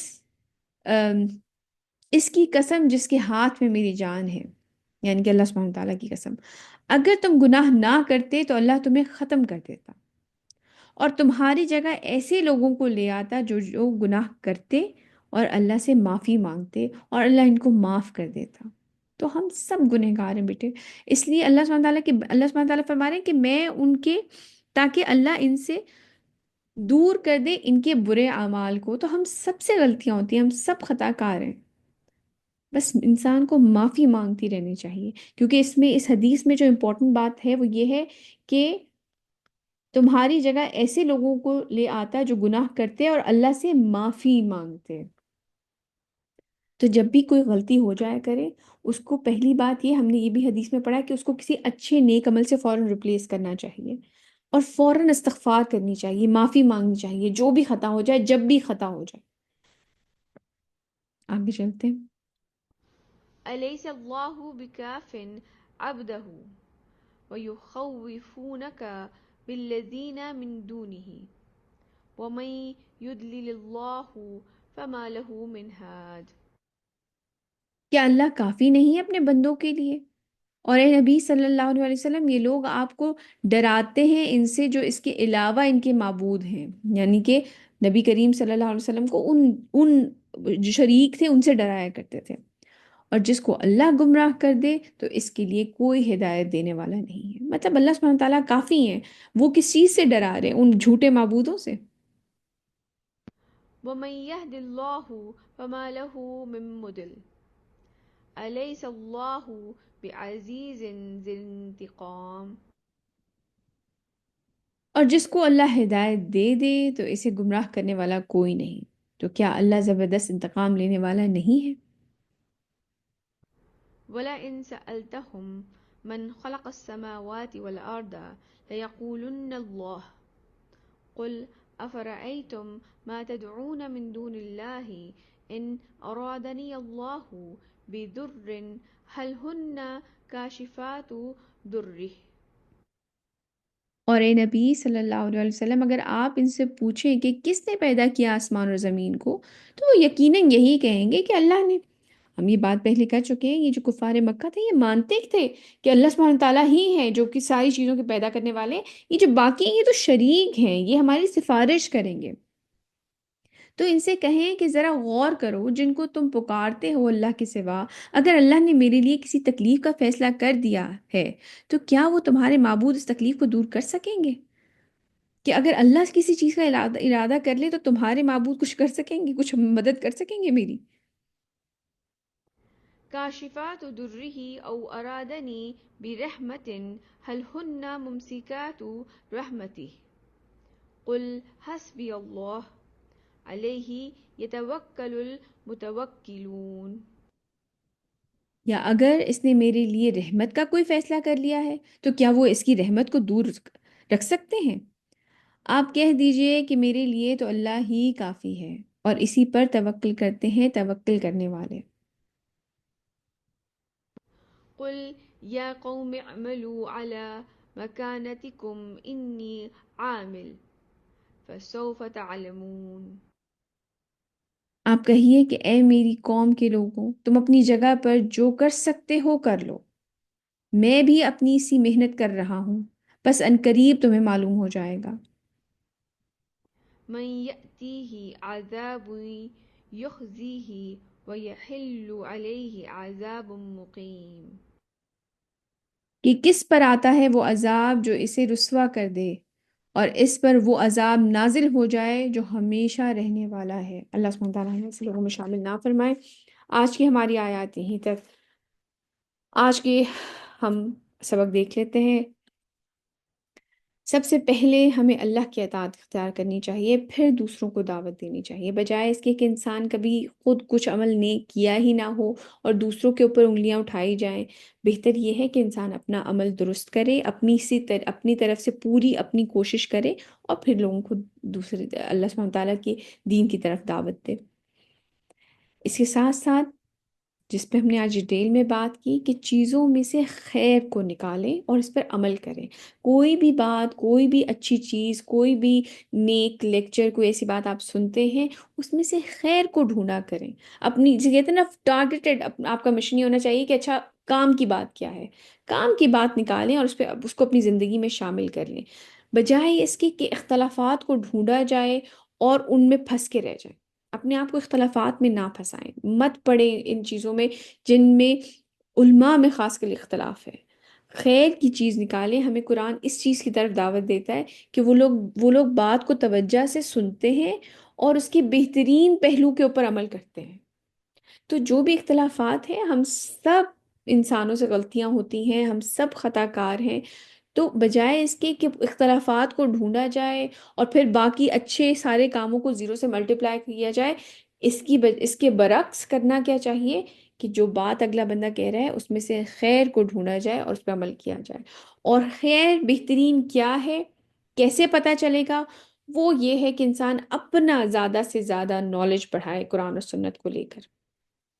ام، اس کی قسم جس کے ہاتھ میں میری جان ہے، یعنی کہ اللہ سبحانہ تعالیٰ کی قسم، اگر تم گناہ نہ کرتے تو اللہ تمہیں ختم کر دیتا اور تمہاری جگہ ایسے لوگوں کو لے آتا جو گناہ کرتے اور اللہ سے معافی مانگتے اور اللہ ان کو معاف کر دیتا. تو ہم سب گنہگار ہیں بیٹے. اس لیے اللہ سبحانہ تعالیٰ فرما رہے ہیں کہ میں ان کے، تاکہ اللہ ان سے دور کر دے ان کے برے اعمال کو. تو ہم سب سے غلطیاں ہوتی ہیں، ہم سب خطا کار ہیں، بس انسان کو معافی مانگتی رہنی چاہیے. کیونکہ اس حدیث میں جو امپورٹنٹ بات ہے وہ یہ ہے کہ تمہاری جگہ ایسے لوگوں کو لے آتا جو گناہ کرتے اور اللہ سے معافی مانگتے. تو جب بھی کوئی غلطی ہو جایا کرے، اس کو پہلی بات یہ، ہم نے یہ بھی حدیث میں پڑھا کہ اس کو کسی اچھے نیک عمل سے فوراً ریپلیس کرنا چاہیے اور فوراً استغفار کرنی چاہیے، معافی مانگنی چاہیے جو بھی خطا ہو جائے، جب بھی خطا ہو جائے. آگے چلتے ہیں. أَلَيْسَ اللَّهُ بِكَافٍ عَبْدَهُ وَيُخَوِّفُونَكَ بِالَّذِينَ مِن دُونِهِ وَمَن يُضْلِلِ اللَّهُ فَمَا لَهُ مِنْ هَادٍ. کیا اللہ کافی نہیں ہے اپنے بندوں کے لیے؟ اور اے نبی صلی اللہ علیہ وسلم، یہ لوگ آپ کو ڈراتے ہیں ان سے جو اس کے علاوہ ان کے معبود ہیں، یعنی کہ نبی کریم صلی اللہ علیہ وسلم کو ان جو شریک تھے ان سے ڈرایا کرتے تھے. اور جس کو اللہ گمراہ کر دے تو اس کے لیے کوئی ہدایت دینے والا نہیں ہے. مطلب اللہ سبحانہ تعالیٰ کافی ہیں. وہ کس چیز سے ڈرا رہے ہیں؟ ان جھوٹے معبودوں سے. وَمَن يَهْدِ اللَّهُ فَمَا لَهُ مِن مُضِلٍّ. أَلَيْسَ اللَّهُ بِعَزِيزٍ ذِي انتقام. اور جس کو اللہ ہدایت دے دے تو اسے گمراہ کرنے والا کوئی نہیں. تو کیا اللہ زبردست انتقام لینے والا نہیں ہے؟ وَلَئِن سَأَلْتَهُم مَّنْ خَلَقَ السَّمَاوَاتِ وَالْأَرْضَ لَيَقُولُنَّ اللَّهُ. قُلْ أَفَرَأَيْتُم مَّا تَدْعُونَ مِن دُونِ اللَّهِ إِنْ أَرَادَنِيَ اللَّهُ بِضُرٍّ هَلْ هُنَّ كَاشِفَاتُ ضُرِّهِ. اور اے نبی صلی اللہ علیہ وسلم، اگر آپ ان سے پوچھیں کہ کس نے پیدا کیا آسمان اور زمین کو، تو وہ یقیناً یہی کہیں گے کہ اللہ نے. ہم یہ بات پہلے کہہ چکے ہیں، یہ جو کفار مکہ تھے یہ مانتے تھے کہ اللہ سبحانہ تعالیٰ ہی ہیں جو کہ ساری چیزوں کے پیدا کرنے والے ہیں. یہ جو باقی ہیں یہ تو شریک ہیں، یہ ہماری سفارش کریں گے. تو ان سے کہیں کہ ذرا غور کرو، جن کو تم پکارتے ہو اللہ کے سوا، اگر اللہ نے میرے لیے کسی تکلیف کا فیصلہ کر دیا ہے تو کیا وہ تمہارے معبود اس تکلیف کو دور کر سکیں گے؟ کہ اگر اللہ کسی چیز کا ارادہ کر لے تو تمہارے معبود کچھ کر سکیں گے، کچھ مدد کر سکیں گے میری؟ كاشفات ضره أو أرادني برحمة هل هن ممسكات رحمته. قل حسبي الله عليه يتوكل المتوكلون. یا اگر اس نے میرے لیے رحمت کا کوئی فیصلہ کر لیا ہے تو کیا وہ اس کی رحمت کو دور رکھ سکتے ہیں؟ آپ کہہ دیجئے کہ میرے لیے تو اللہ ہی کافی ہے اور اسی پر توکل کرتے ہیں توکل کرنے والے. قل يا قوم اعملوا على مكانتكم إني عامل فسوف تعلمون. آپ کہیے کہ اے میری قوم کے لوگوں، تم اپنی جگہ پر جو کر سکتے ہو کر لو، میں بھی اپنی سی محنت کر رہا ہوں، بس عنقریب تمہیں معلوم ہو جائے گا۔ من يأتيه عذاب يخزيه ويحل عليه عذاب مقيم۔ کہ کس پر آتا ہے وہ عذاب جو اسے رسوا کر دے، اور اس پر وہ عذاب نازل ہو جائے جو ہمیشہ رہنے والا ہے۔ اللہ سبحانہ وتعالیٰ ہمیں ایسے لوگوں میں شامل نہ فرمائے۔ آج کی ہماری آیات یہیں تک۔ آج کے ہم سبق دیکھ لیتے ہیں۔ سب سے پہلے ہمیں اللہ کی اطاعت اختیار کرنی چاہیے، پھر دوسروں کو دعوت دینی چاہیے، بجائے اس کے کہ انسان کبھی خود کچھ عمل نیک کیا ہی نہ ہو اور دوسروں کے اوپر انگلیاں اٹھائی جائیں۔ بہتر یہ ہے کہ انسان اپنا عمل درست کرے، اپنی طرف سے پوری اپنی کوشش کرے، اور پھر لوگوں کو دوسرے اللہ سبحانہ تعالیٰ کی دین کی طرف دعوت دے۔ اس کے ساتھ ساتھ جس پہ ہم نے آج ڈیٹیل میں بات کی کہ چیزوں میں سے خیر کو نکالیں اور اس پر عمل کریں۔ کوئی بھی بات، کوئی بھی اچھی چیز، کوئی بھی نیک لیکچر، کوئی ایسی بات آپ سنتے ہیں، اس میں سے خیر کو ڈھونڈا کریں۔ اپنی جسے کہتے ہیں نا ٹارگیٹڈ، آپ کا مشن یہ ہونا چاہیے کہ اچھا کام کی بات کیا ہے، کام کی بات نکالیں اور اس کو اپنی زندگی میں شامل کر لیں، بجائے اس کے کہ اختلافات کو ڈھونڈا جائے اور ان میں پھنس کے رہ جائیں۔ اپنے آپ کو اختلافات میں نہ پھنسائیں، مت پڑیں ان چیزوں میں جن میں علماء میں خاص کر اختلاف ہے۔ خیر کی چیز نکالیں۔ ہمیں قرآن اس چیز کی طرف دعوت دیتا ہے کہ وہ لوگ بات کو توجہ سے سنتے ہیں اور اس کے بہترین پہلو کے اوپر عمل کرتے ہیں۔ تو جو بھی اختلافات ہیں، ہم سب انسانوں سے غلطیاں ہوتی ہیں، ہم سب خطا کار ہیں، تو بجائے اس کے کہ اختلافات کو ڈھونڈا جائے اور پھر باقی اچھے سارے کاموں کو زیرو سے ملٹیپلائی کیا جائے، اس کے برعکس کرنا کیا چاہیے کہ جو بات اگلا بندہ کہہ رہا ہے اس میں سے خیر کو ڈھونڈا جائے اور اس پہ عمل کیا جائے۔ اور خیر بہترین کیا ہے، کیسے پتہ چلے گا؟ وہ یہ ہے کہ انسان اپنا زیادہ سے زیادہ نالج بڑھائے، قرآن اور سنت کو لے کر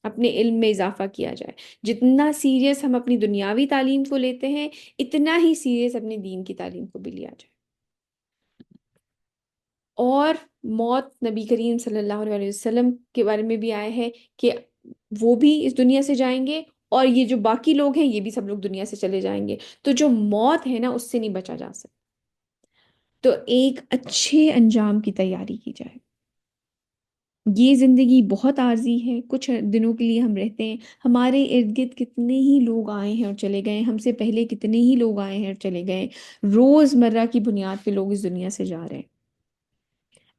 اپنے علم میں اضافہ کیا جائے۔ جتنا سیریس ہم اپنی دنیاوی تعلیم کو لیتے ہیں، اتنا ہی سیریس اپنے دین کی تعلیم کو بھی لیا جائے۔ اور موت، نبی کریم صلی اللہ علیہ وسلم کے بارے میں بھی آیا ہے کہ وہ بھی اس دنیا سے جائیں گے، اور یہ جو باقی لوگ ہیں یہ بھی سب لوگ دنیا سے چلے جائیں گے۔ تو جو موت ہے نا، اس سے نہیں بچا جا سکتا۔ تو ایک اچھے انجام کی تیاری کی جائے۔ یہ زندگی بہت عارضی ہے، کچھ دنوں کے لیے ہم رہتے ہیں۔ ہمارے ارد گرد کتنے ہی لوگ آئے ہیں اور چلے گئے، ہم سے پہلے کتنے ہی لوگ آئے ہیں اور چلے گئے، روز مرہ کی بنیاد پہ لوگ اس دنیا سے جا رہے ہیں۔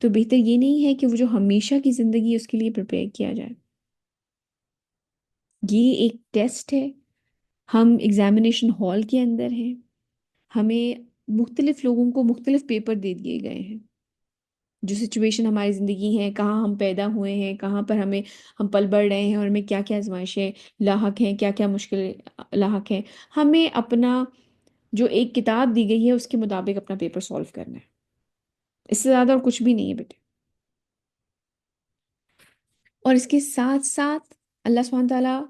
تو بہتر یہ نہیں ہے کہ وہ جو ہمیشہ کی زندگی ہے اس کے لیے پریپیئر کیا جائے۔ یہ ایک ٹیسٹ ہے، ہم ایگزامینیشن ہال کے اندر ہیں، ہمیں مختلف لوگوں کو مختلف پیپر دے دیے گئے ہیں۔ جو سچویشن ہماری زندگی ہے، کہاں ہم پیدا ہوئے ہیں، کہاں پر ہم پل بڑھ رہے ہیں، اور ہمیں کیا کیا آزمائشیں لاحق ہیں، کیا کیا مشکل لاحق ہیں، ہمیں اپنا جو ایک کتاب دی گئی ہے اس کے مطابق اپنا پیپر سولو کرنا ہے۔ اس سے زیادہ اور کچھ بھی نہیں ہے بیٹے۔ اور اس کے ساتھ ساتھ اللہ سبحانہ تعالیٰ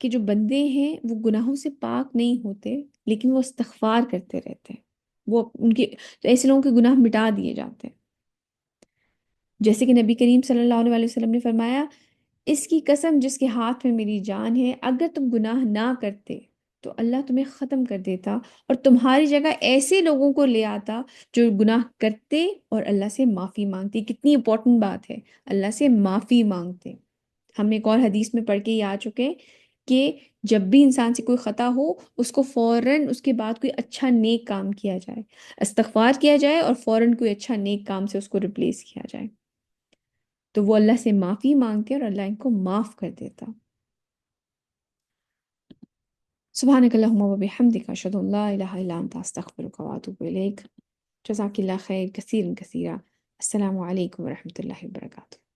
کے جو بندے ہیں وہ گناہوں سے پاک نہیں ہوتے، لیکن وہ استغفار کرتے رہتے ہیں، وہ تو ایسے لوگوں کے گناہ مٹا دیے جاتے ہیں۔ جیسے کہ نبی کریم صلی اللہ علیہ وسلم نے فرمایا، اس کی قسم جس کے ہاتھ میں میری جان ہے، اگر تم گناہ نہ کرتے تو اللہ تمہیں ختم کر دیتا اور تمہاری جگہ ایسے لوگوں کو لے آتا جو گناہ کرتے اور اللہ سے معافی مانگتے۔ کتنی امپورٹنٹ بات ہے، اللہ سے معافی مانگتے۔ ہم ایک اور حدیث میں پڑھ کے یہ آ چکے ہیں کہ جب بھی انسان سے کوئی خطا ہو، اس کو فوراً اس کے بعد کوئی اچھا نیک کام کیا جائے، استغفار کیا جائے اور فوراً کوئی اچھا نیک کام سے اس کو ریپلیس کیا جائے، تو وہ اللہ سے معافی مانگتے اور اللہ ان کو معاف کر دیتا۔ سبحانک اللہم و بحمدک، اشہد ان لا الہ الا انت، استغفرک و اتوب الیک۔ جزاک اللہ خیر کثیر کثیرا۔ السلام علیکم ورحمۃ اللہ وبرکاتہ۔